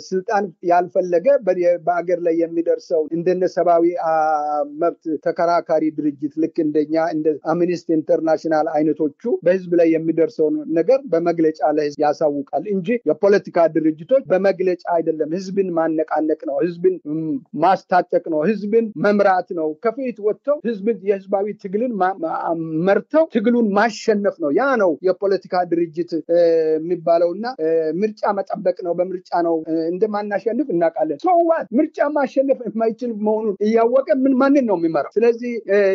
ስልጣን ያልፈለገ በአገር ላይ የሚደርሰው እንደነ ሰብአዊ መብት ተከራካሪ ድርጅት ልክ እንደኛ እንደ አምነስቲ ኢንተርናሽናል አይነቶቹ በህዝብ ላይ የሚደርሰው ነገር በመግለጫ ለህዝብ ያሳውቃል እንጂ የፖለቲካ ድርጅቶች በመግለጫ አይደለም። ህዝብን ማነቃነቅ ነው፣ ህዝብን ማስታጠቅ ነው፣ ህዝብን መምራት ነው። ከፊት ወጥተው ህዝብን የህዝባዊ ትግልን መርተው ትግሉን ማሸነፍ ነው። ያ ነው የፖለቲካ ድርጅት የሚባለውና ምርጫ መጠበቅ ነው። በምርጫ ነው እንደማናሸንፍ እናውቃለን። ሰውዋት ምርጫ ማሸነፍ የማይችል መሆኑን እያወቀ ማንን ነው የሚመራው? ስለዚህ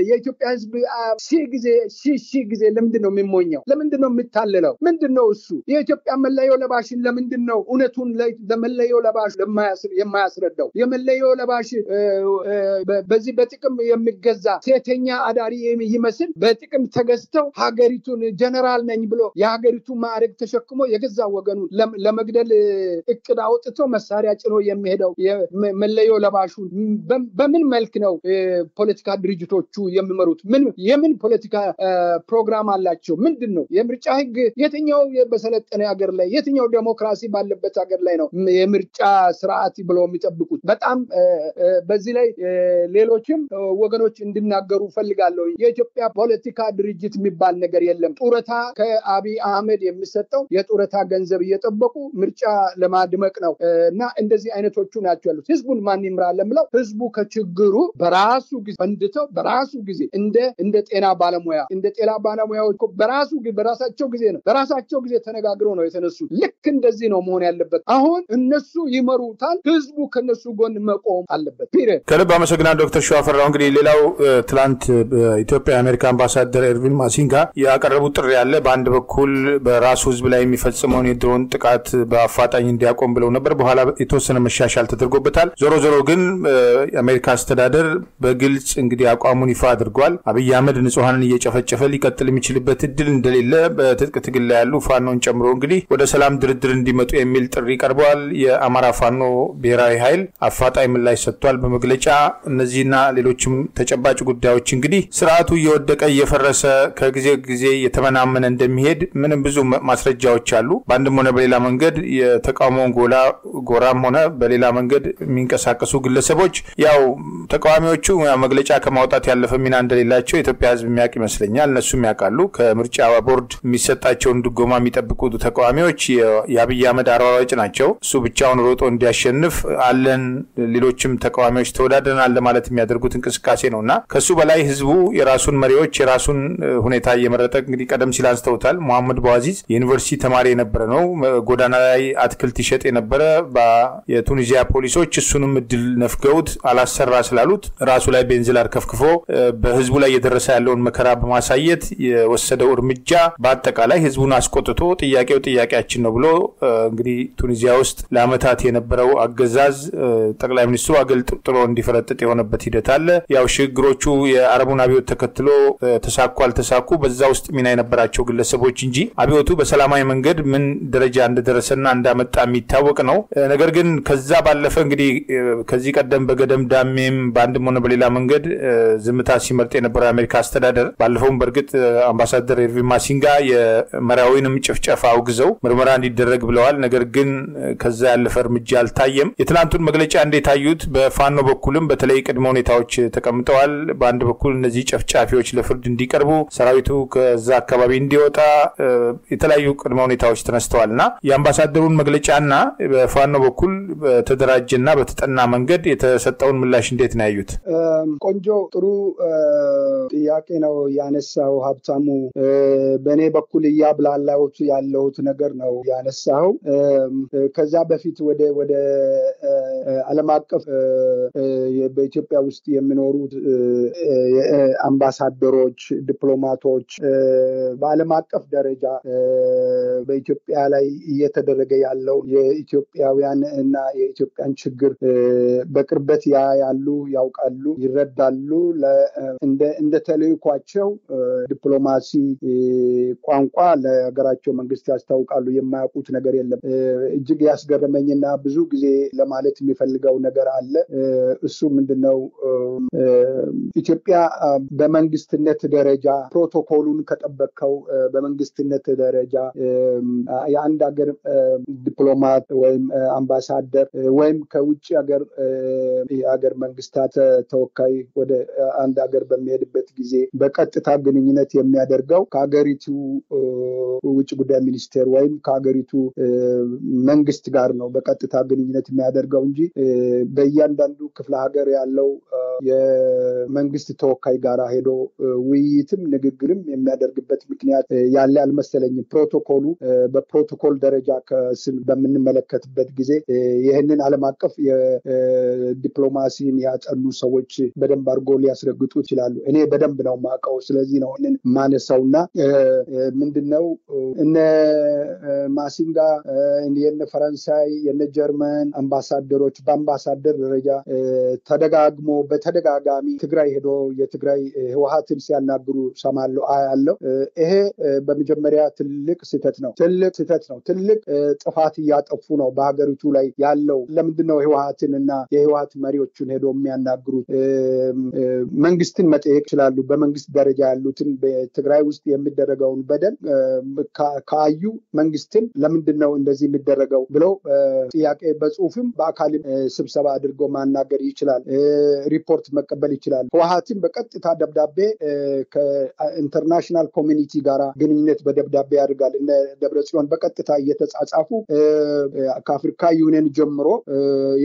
የኢትዮጵያ ህዝብ ሺህ ጊዜ ለምንድን ነው የሚሞኘው? ለምንድን ነው የሚታለለው? ምንድን ነው እሱ? የኢትዮጵያ መለዮ ለባሽን ለምንድን ነው እውነቱ ሀገሪቱን ለመለዮ ለባሽ የማያስረዳው የመለዮ ለባሽ በዚህ በጥቅም የሚገዛ ሴተኛ አዳሪ ይመስል በጥቅም ተገዝተው ሀገሪቱን ጀነራል ነኝ ብሎ የሀገሪቱ ማዕረግ ተሸክሞ የገዛ ወገኑን ለመግደል እቅድ አውጥቶ መሳሪያ ጭኖ የሚሄደው መለዮ ለባሹ በምን መልክ ነው ፖለቲካ ድርጅቶቹ የሚመሩት? የምን ፖለቲካ ፕሮግራም አላቸው? ምንድነው? የምርጫ ህግ የትኛው በሰለጠነ ሀገር ላይ የትኛው ዴሞክራሲ ባለበት ሀገር ላይ ነው የምርጫ ስርዓት ብሎ የሚጠብቁት? በጣም በዚህ ላይ ሌሎችም ወገኖች እንዲናገሩ ፈልጋለሁ። የኢትዮጵያ ፖለቲካ ድርጅት የሚባል ነገር የለም። ጡረታ ከአብይ አህመድ የሚሰጠው የጡረታ ገንዘብ እየጠበቁ ምርጫ ለማድመቅ ነው እና እንደዚህ አይነቶቹ ናቸው ያሉት። ህዝቡን ማን ይምራል ለምለው ህዝቡ ከችግሩ በራሱ ጊዜ ፈንድተው በራሱ ጊዜ እንደ ጤና ባለሙያዎች በራሳቸው ጊዜ ተነጋግረው ነው የተነሱት። ልክ እንደዚህ ነው መሆን ያለበት። አሁን እነሱ ይመሩታል፣ ህዝቡ ከነሱ ጎን መቆም አለበት። ከልብ አመሰግናለሁ ዶክተር ሸዋፈራው። እንግዲህ ሌላው ትላንት በኢትዮጵያ የአሜሪካ አምባሳደር ኤርቪን ማሲንጋ ያቀረቡት ጥሪ ያለ በአንድ በኩል በራሱ ህዝብ ላይ የሚፈጽመውን የድሮን ጥቃት በአፋጣኝ እንዲያቆም ብለው ነበር። በኋላ የተወሰነ መሻሻል ተደርጎበታል። ዞሮ ግን የአሜሪካ አስተዳደር በግልጽ እንግዲህ አቋሙን ይፋ አድርጓል። አብይ አህመድ ንጹሃንን እየጨፈጨፈ ሊቀጥል የሚችልበት እድል እንደሌለ በትጥቅ ትግል ላይ ያሉ ፋኖን ጨምሮ እንግዲህ ወደ ሰላም ድርድር እንዲመጡ የሚል ጥሪ ቀርበዋል። የአማራ ፋኖ ብሔራዊ ኃይል አፋጣኝ ምላሽ ሰጥቷል በመግለጫ። እነዚህና ሌሎችም ተጨባጭ ጉዳዮች እንግዲህ ስርዓቱ እየወደቀ እየፈረሰ ከጊዜ ጊዜ የተመናመነ እንደሚሄድ ምንም ብዙ ማስረጃዎች አሉ። በአንድም ሆነ በሌላ መንገድ የተቃውሞውን ጎራም ሆነ በሌላ መንገድ የሚንቀሳቀሱ ግለሰቦች ያው ተቃዋሚዎቹ መግለጫ ከማውጣት ያለፈ ሚና እንደሌላቸው የኢትዮጵያ ህዝብ የሚያውቅ ይመስለኛል። እነሱም ያውቃሉ። ከምርጫ ቦርድ የሚሰጣቸውን ድጎማ የሚጠብቁት ተቃዋሚዎች የአብይ አህመድ አራዋጭ ናቸው። እሱ ብቻውን ሮጦ እንዲያሸንፍ አለን ሌሎችም ተቃዋሚዎች ተወዳድረናል ለማለት የሚያደርጉት እንቅስቃሴ ነውና ከሱ በላይ ህዝቡ የራሱን መሪዎች የራሱን ሁኔታ እየመረጠ እንግዲህ ቀደም ሲል አንስተውታል። መሐመድ በዋዚዝ የዩኒቨርሲቲ ተማሪ የነበረ ነው። ጎዳና ላይ አትክልት ይሸጥ የነበረ የቱኒዚያ ፖሊሶች እሱንም እድል ነፍገውት አላሰራ ስላሉት ራሱ ላይ ቤንዚል አርከፍክፎ በህዝቡ ላይ የደረሰ ያለውን መከራ በማሳየት የወሰደው እርምጃ በአጠቃላይ ህዝቡን አስቆጥቶ ጥያቄያችን ነው ብሎ እንግዲህ ቱኒዚያ ውስጥ ለአመታት የነበረው አገዛዝ ጠቅላይ ሚኒስትሩ አገልጥሎ እንዲፈረጥጥ የሆነበት ሂደት አለ። ያው ሽግግሮቹ የአረቡን አብዮት ተከትሎ ተሳኩ በዛ ውስጥ ሚና የነበራቸው ግለሰቦች እንጂ አብዮቱ በሰላማዊ መንገድ ምን ደረጃ እንደደረሰና እንዳመጣ የሚታወቅ ነው። ነገር ግን ከዛ ባለፈ እንግዲህ ከዚህ ቀደም በገደም ዳሜም በአንድም ሆነ በሌላ መንገድ ዝምታ ሲመርጥ የነበረው የአሜሪካ አስተዳደር ባለፈውም በርግጥ አምባሳደር ኤርቪን ማሲንጋ የመራዊንም ጭፍጨፋ አውግዘው ምርመራ እንዲደረግ ብለዋል። ነገር ግን ከዛ ያለፈ እርምጃ አልታየም። የትላንቱን መግለጫ እንዴት አዩት? በፋኖ በኩልም በተለይ ቅድመ ሁኔታዎች ተቀምጠዋል። በአንድ በኩል እነዚህ ጨፍጫፊዎች ለፍርድ እንዲቀርቡ፣ ሰራዊቱ ከዛ አካባቢ እንዲወጣ የተለያዩ ቅድመ ሁኔታዎች ተነስተዋልና የአምባሳደሩን መግለጫና በፋኖ በኩል በተደራጀና በተጠና መንገድ የተሰጠውን ምላሽ እንዴት ነው ያዩት? ቆንጆ ጥሩ ጥያቄ ነው ያነሳው ሀብታሙ። በእኔ በኩል እያብላላሁት ያለሁት ነገር ነው ያነሳው። ከዛ በፊት ወደ ዓለም አቀፍ በኢትዮጵያ ውስጥ የሚኖሩት አምባሳደሮች፣ ዲፕሎማቶች በዓለም አቀፍ ደረጃ በኢትዮጵያ ላይ እየተደረገ ያለው የኢትዮጵያውያን እና የኢትዮጵያን ችግር በቅርበት ያውቃሉ፣ ይረዳሉ። እንደ ተልዕኳቸው ዲፕሎማሲ ቋንቋ ለሀገራቸው መንግስት ያስታውቃሉ። የማያውቁት ነገር የለም። እጅግ ያስገረመኝና ብዙ ጊዜ ለማለት የሚፈልገው ነገር አለ። እሱ ምንድነው? ኢትዮጵያ በመንግስትነት ደረጃ ፕሮቶኮሉን ከጠበቀው በመንግስትነት ደረጃ የአንድ ሀገር ዲፕሎማት ወይም አምባሳደር ወይም ከውጭ ሀገር መንግስታት ተወካይ ወደ አንድ ሀገር በሚሄድበት ጊዜ በቀጥታ ግንኙነት የሚያደርገው ከሀገሪቱ ውጭ ጉዳይ ሚኒስቴር ወይም ከሀገሪቱ መንግስት ጋር ነው በቀጥታ ግንኙነት የሚያደርገው እንጂ በእያንዳንዱ ክፍለ ሀገር ያለው የመንግስት ተወካይ ጋር ሄዶ ውይይትም ንግግርም የሚያደርግበት ምክንያት ያለ አልመሰለኝም። ፕሮቶኮሉ በፕሮቶኮል ደረጃ በምንመለከትበት ጊዜ ይህንን ዓለም አቀፍ የዲፕሎማሲን ያጠኑ ሰዎች በደንብ አድርጎ ሊያስረግጡ ይችላሉ። እኔ በደንብ ነው የማውቀው። ስለዚህ ነው ማነሳውና ምንድነው እነ ማሲንጋ የነ ፈረንሳይ የነ ጀርመን አምባሳደሮች በአምባሳደር ደረጃ ተደጋግሞ በተደጋጋሚ ትግራይ ሄዶ የትግራይ ህወሓትን ሲያናግሩ ሰማለሁ አያለሁ። ይሄ በመጀመሪያ ትልቅ ስህተት ነው። ትልቅ ጥፋት እያጠፉ ነው በሀገሪቱ ላይ ያለው። ለምንድነው ህወሓትንና የህወሓት መሪዎችን ሄዶ የሚያናግሩት? መንግስትን መጠየቅ ይችላሉ። በመንግስት ደረጃ ያሉትን በትግራይ ውስጥ የሚደረገውን በደል ካዩ መንግስትን ለምንድነው እንደዚህ የሚደረገው ብለው ጥያቄ በጽሁፍም በአካልም ስብሰባ አድርገው ማናገር ይችላል። ሪፖርት መቀበል ይችላል። ህወሓትን በቀጥታ ደብዳቤ ከኢንተርናሽናል ኮሚኒቲ ጋራ ግንኙነት በደብዳቤ ያደርጋል። እነ ደብረጽዮን በቀጥታ እየተጻጻፉ ከአፍሪካ ዩኒየን ጀምሮ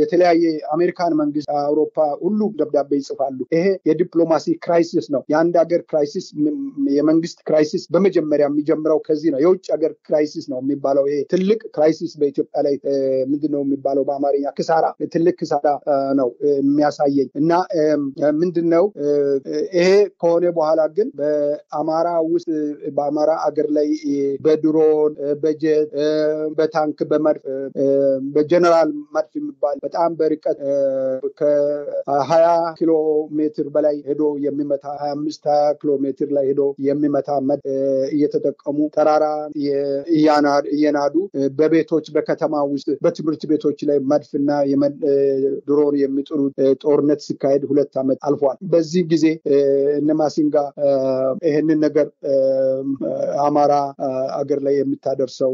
የተለያየ አሜሪካን መንግስት፣ አውሮፓ ሁሉ ደብዳቤ ይጽፋሉ። ይሄ የዲፕሎማሲ ክራይሲስ ነው። የአንድ ሀገር ክራይሲስ፣ የመንግስት ክራይሲስ በመጀመሪያ የሚጀምረው ከዚህ ነው። የውጭ ሀገር ክራይሲስ ነው የሚባለው። ይሄ ትልቅ ክራይሲስ በኢትዮጵያ ላይ ምንድነው የሚባለው በአማርኛ? ክሳራ፣ ትልቅ ክሳራ ነው የሚያሳየኝ። እና ምንድነው ይሄ ከሆነ በኋላ ግን በአማራ ውስጥ በአማራ አገር ላይ በድሮን በጀት በታንክ በመድፍ በጀነራል መድፍ የሚባል በጣም በርቀት ከ20 ኪሎ ሜትር በላይ ሄዶ የሚመታ 25-20 ኪሎ ሜትር ላይ ሄዶ የሚመታ መድፍ እየተጠቀሙ ተራራ እየናዱ በቤቶች በከተማ ውስጥ በትምህርት ቤቶች ላይ መድፍና ድሮን የሚጥሉ ጦርነት ሲካሄድ 2 ዓመት አልፏል። በዚህ ጊዜ እነ ማሲንጋ ይሄንን ነገር አማራ አገር ላይ የምታደርሰው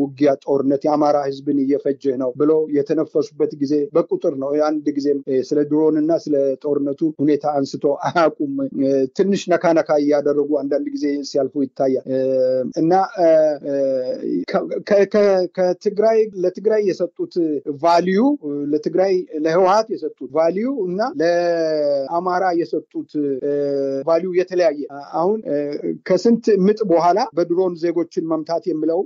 ውጊያ ጦርነት የአማራ ህዝብን እየፈጀ ነው ብሎ የተነፈሱበት ጊዜ በቁጥር ነው። አንድ ጊዜም ስለ ድሮንና ስለ ጦርነቱ ሁኔታ አንስቶ አያውቁም። ትንሽ ነካ እያደረጉ አንዳንድ ጊዜ ሲያልፉ ይታያል። እና ከትግራይ ለትግራይ የሰጡት ቫልዩ ለትግራይ ለህወሓት የሰጡት ቫልዩ እና ለአማራ የሰጡት ቫልዩ የተለያየ። አሁን ከስንት ምጥ በኋላ በድሮን ዜጎችን መምታት የሚለው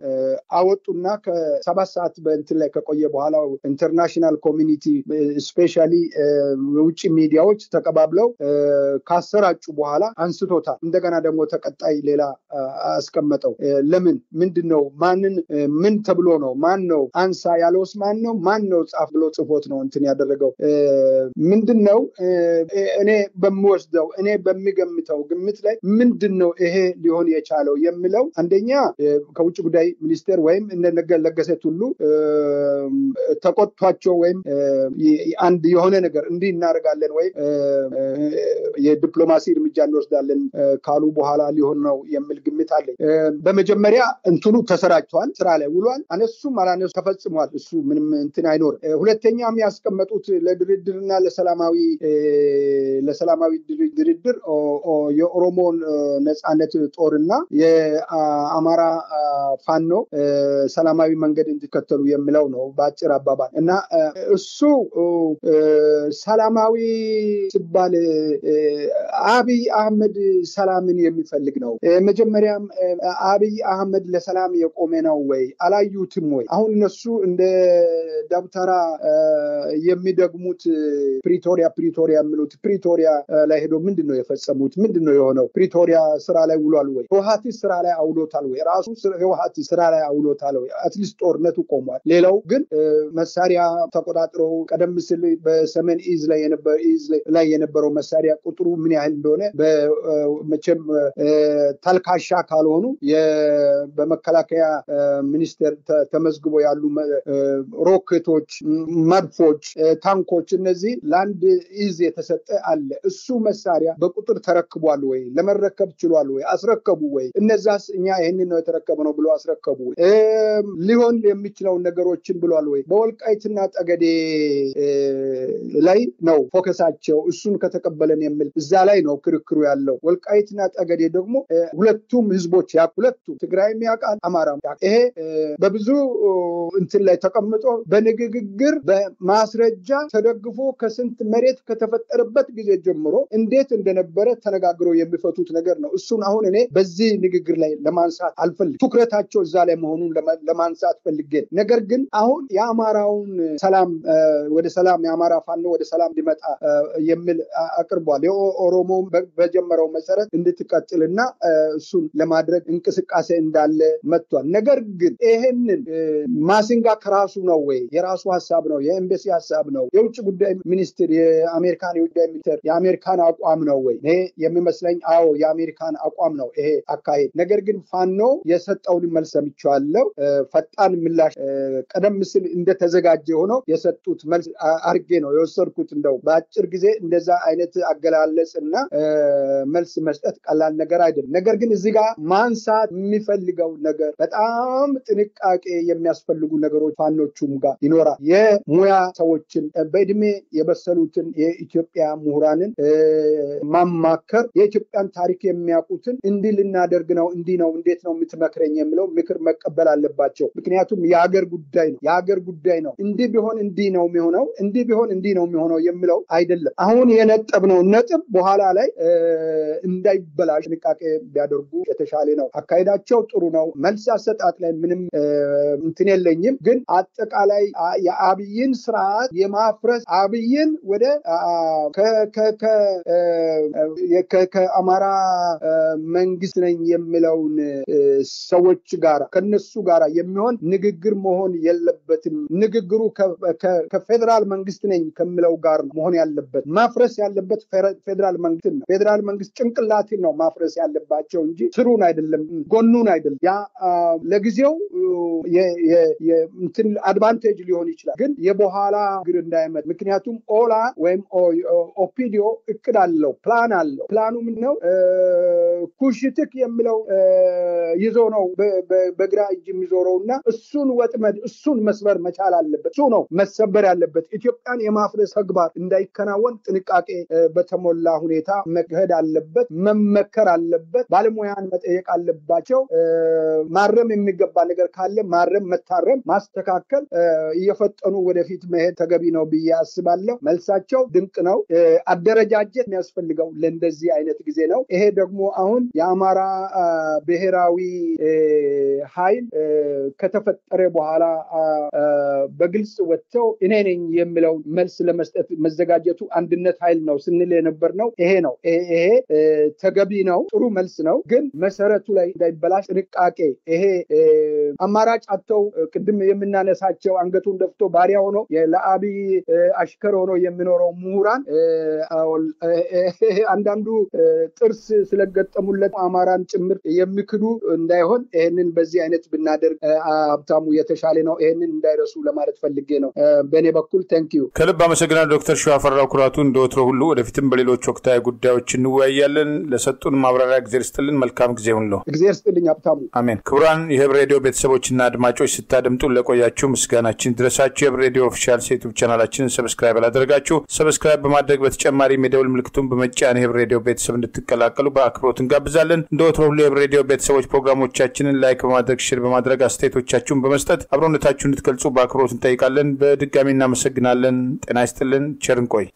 አወጡና ከ7 ሰዓት በእንትን ላይ ከቆየ በኋላ ኢንተርናሽናል ኮሚኒቲ ስፔሻሊ የውጭ ሚዲያዎች ተቀባብለው ካሰራጩ በኋላ አንስቶታል። እንደገና ደግሞ ተቀጣይ ሌላ አስቀመጠው። ለምን? ምንድነው? ማንን ምን ተብሎ ነው? ማን ነው አንሳ ያለውስ? ማን ነው ጻፍ ብሎ ጽፎት ነው እንትን ያደረገው? ምንድነው? እኔ በምወስደው እኔ በሚገምተው ግምት ላይ ምንድነው ይሄ ሊሆን የቻለው የሚለው አንደኛ ከውጭ ጉዳይ ሚኒስቴር ወይም እነነገ ለገሰት ሁሉ ተቆጥቷቸው ወይም አንድ የሆነ ነገር እንዲህ እናደርጋለን ወይ የዲፕሎማሲ እርምጃ እንወስዳለን ካሉ በኋላ ሊሆን ነው የሚል ግምት አለኝ። በመጀመሪያ እንትኑ ተሰራጭቷል፣ ስራ ላይ ውሏል። አነሱም አላነሱ ተፈጽሟል። እሱ ምንም እንትን አይኖርም። ሁለተኛ የሚያስቀመጡት ለድርድርና ለሰላማዊ ድርድር የኦሮሞን ነጻነት ጦርና የአማራ ፋኖ ሰላማዊ መንገድ እንዲከተሉ የሚለው ነው በአጭር አባባል። እና እሱ ሰላማዊ ሲባል አብይ አህመድ ሰላምን የሚፈልግ ነው። መጀመሪያም አብይ አህመድ ለሰላም የቆመ ነው ወይ? አላዩትም ወይ? አሁን እነሱ እንደ ደብተራ የሚደግሙት ፕሪቶሪያ የሚሉት ፕሪቶሪያ ላይ ሄዶ ምንድነው የፈጸሙት? ምንድነው የሆነው? ፕሪቶሪያ ስራ ላይ ውሏል ወይ? ህወሓት ስራ ላይ አውሎታል ወይ? ራሱ ህወሓት ስራ ላይ አውሎታል ወይ? አትሊስት ጦርነቱ ቆሟል። ሌላው ግን መሳሪያ ተቆጣጥሮ ቀደም ሲል በሰሜን ኢዝ ላይ የነበረው መሳሪያ ቁጥሩ ምን ያህል እንደሆነ በመቼም ተልካሻ ካልሆኑ በመከላከያ ሚኒስቴር ተመዝግቦ ያሉ ሮኬቶች፣ መድፎች፣ ታንኮች እነዚህ ለአንድ ኢዝ የተሰጠ አለ። እሱ መሳሪያ በቁጥር ተረክቧል ወይ? ለመረከብ ችሏል ወይ? አስረከቡ ወይ? እነዛስ እኛ ይሄንን ነው የተረከበነው ብሎ አስረከቡ ወይ? ሊሆን የሚችለው ነገሮችን ብሏል ወይ? በወልቃይትና ጠገዴ ላይ ነው ፎከሳቸው። እሱን ከተቀበለን የሚል እዛ ላይ ነው ክርክሩ ያለው። ወልቃይትና ጠገዴ ደግሞ ሁለቱም ህዝቦች ሁለቱም ትግራይም ያውቃል፣ አማራም ያውቃል። ይሄ በብዙ እንትን ላይ ተቀምጦ በንግግር በማስረጃ ተደግፎ ከስንት መሬት ከተፈጠረበት ጊዜ ጀምሮ እንዴት እንደነበረ ተነጋግረው የሚፈቱት ነገር ነው። እሱን አሁን እኔ በዚህ ንግግር ላይ ለማንሳት አልፈልግም። ትኩረታቸው እዛ ላይ መሆኑን ለማንሳት ፈልጌ። ነገር ግን አሁን የአማራውን ሰላም ወደ ሰላም የአማራ ፋኖ ወደ ሰላም ሊመጣ የሚል አቅርቧል። የኦሮሞ በጀመረው መሰረት እንድትቀጥልና እሱን ለማድረግ እንቅስቃሴ እንዳለ መጥቷል። ነገር ግን ይሄንን ማሲንጋ ከራሱ ነው ወይ የራሱ ሐሳብ ነው የኤምባሲ ሐሳብ ነው የውጭ ጉዳይ ሚኒስትር የአሜሪካን የውጭ ጉዳይ ሚኒስትር የአሜሪካን አቋም ነው ወይ እኔ የሚመስለኝ አዎ የአሜሪካን አቋም ነው ይሄ አካሄድ ነገር ግን ፋኖ የሰጠውን መልስ ሰምቻለሁ ፈጣን ምላሽ ቀደም ሲል እንደተዘጋጀ ሆኖ የሰጡት መልስ አርጌ ነው የወሰድኩት እንደው በአጭር ጊዜ እንደዛ አይነት አገላለጽና መልስ መስጠት ቀላል ነገር አይደለም ነገር ግን እዚህ ጋር ማንሳት የሚፈልገው ነገር በጣም ጥንቃቄ የሚያስፈልጉ ነገሮች ፋኖቹም ጋር ይኖራል የሙያ ሰዎችን በእድሜ የበሰሉትን የኢትዮጵያ ምሁራንን ማማከር የኢትዮጵያን ታሪክ የሚያውቁትን እንዲህ ልናደርግ ነው እንዲህ ነው እንዴት ነው የምትመክረኝ የሚለው ምክር መቀበል አለባቸው ምክንያቱም የሀገር ጉዳይ ነው እንዲህ ቢሆን እንዲህ ነው የሚሆነው እንዲህ ቢሆን እንዲህ ነው የሚሆነው የሚለው አይደለም አሁን የነጠብነው ነጥብ በኋላ ላይ እንዳይበላሽ ጥንቃቄ ቢያደርጉ የተሻለ ነው አካሄዳቸው ጥሩ ነው መልስ አሰጣጥ ላይ ምንም እንትን የለኝም ግን አጠቃላይ የአብይን ስርዓት የማፍረስ አብይን ወደ ከአማራ መንግስት ነኝ የሚለውን ሰዎች ጋር ከነሱ ጋር የሚሆን ንግግር መሆን የለበትም ንግግሩ ከፌደራል መንግስት ነኝ ከሚለው ጋር መሆን ያለበት ማፍረስ ያለበት ፌደራል መንግስት ነው ፌደራል መንግስት ጭንቅላትን ነው ማፍረስ ያለባቸው እንጂ ስሩን አይደለም ጎኑን አይደለም ያ ለጊዜው እንትን አድቫንቴጅ ሊሆን ይችላል ግን የበኋላ ግር እንዳይመጣ ምክንያቱም ኦላ ወይም ኦፒዲዮ እቅድ አለው ፕላን አለው ፕላኑ ምንድነው ኩሽትክ የሚለው ይዞ ነው በግራ እጅ የሚዞረውና እሱን ወጥመድ እሱን መስበር መቻል አለበት እሱ ነው መሰበር ያለበት ኢትዮጵያን የማፍረስ ተግባር እንዳይከናወን ጥንቃቄ በተሞላ ሁኔታ መካሄድ አለበት መመከር አለበት ባለሙያን መጠየቅ አለባቸው ማረም የሚገባ ነገር ካለ ማረም መታረም ማስተካከል እየፈጠኑ ወደፊት መሄድ ተገቢ ነው ብዬ አስባለሁ መልሳቸው ድንቅ ነው አደረጃጀት የሚያስፈልገው ለእንደዚህ አይነት ጊዜ ነው ይሄ ደግሞ አሁን የአማራ ብሔራዊ ኃይል ከተፈጠረ በኋላ በግልጽ ወጥተው እኔ ነኝ የሚለው መልስ ለመስጠት መዘጋጀቱ አንድነት ኃይል ነው ስንል የነበር ነው ይሄ ነው ይሄ ተገቢ ነው ጥሩ መልስ ነው ግን መሰረቱ ላይ እንዳይበላሽ ጥንቃቄ ይሄ አማራጭ አጥተው ቅድም የምናነሳቸው አንገቱን ደፍቶ ባሪያ ሆኖ ለአብይ አሽከር ሆኖ የሚኖረው ምሁራን አንዳንዱ ጥርስ ስለገጠሙለት አማራን ጭምር የሚክዱ እንዳይሆን ይሄንን በዚህ አይነት ብናደርግ ሀብታሙ የተሻለ ነው ይሄንን እንዳይረሱ ለማለት ፈልጌ ነው በእኔ በኩል ታንኪዩ ከልብ አመሰግናለሁ ዶክተር ሸዋፈራው ኩራቱ እንደወትሮ ሁሉ ወደፊትም በሌሎች ወቅታዊ ጉዳዮች እንወያያለን ለሰጡን ማብራሪያ እግዚአብሔር ይስጥልን መልካም ጊዜ ሁሉ እግዚአብሔር ይስጥልኝ ሀብታሙ አሜን ክቡራን የህብር ሬዲዮ ቤተሰቦችና አድማጮች ስታደምጡ ለቆያችሁ ምስጋናችን ድረሳችሁ የህብር ሬዲዮ ኦፊሻል ዩቲዩብ ቻናላችንን ሰብስክራይብ አላደረጋችሁ ሰብስክራይብ በማድረግ በተጨማሪ የደውል ምልክቱን በመጫን የህብር ሬዲዮ ቤተሰብ እንድትቀላቀሉ በአክብሮት እንጋብዛለን እንደወትሮ ሁሉ የህብር ሬዲዮ ቤተሰቦች ፕሮግራሞቻችንን ላይክ በማድረግ ሼር በማድረግ አስተያየቶቻችሁን በመስጠት አብሮነታችሁን እንድትገልጹ በአክብሮት እንጠይቃለን በድጋሚ እናመሰግናለን ጤና ይስጥልን ቸር እንቆይ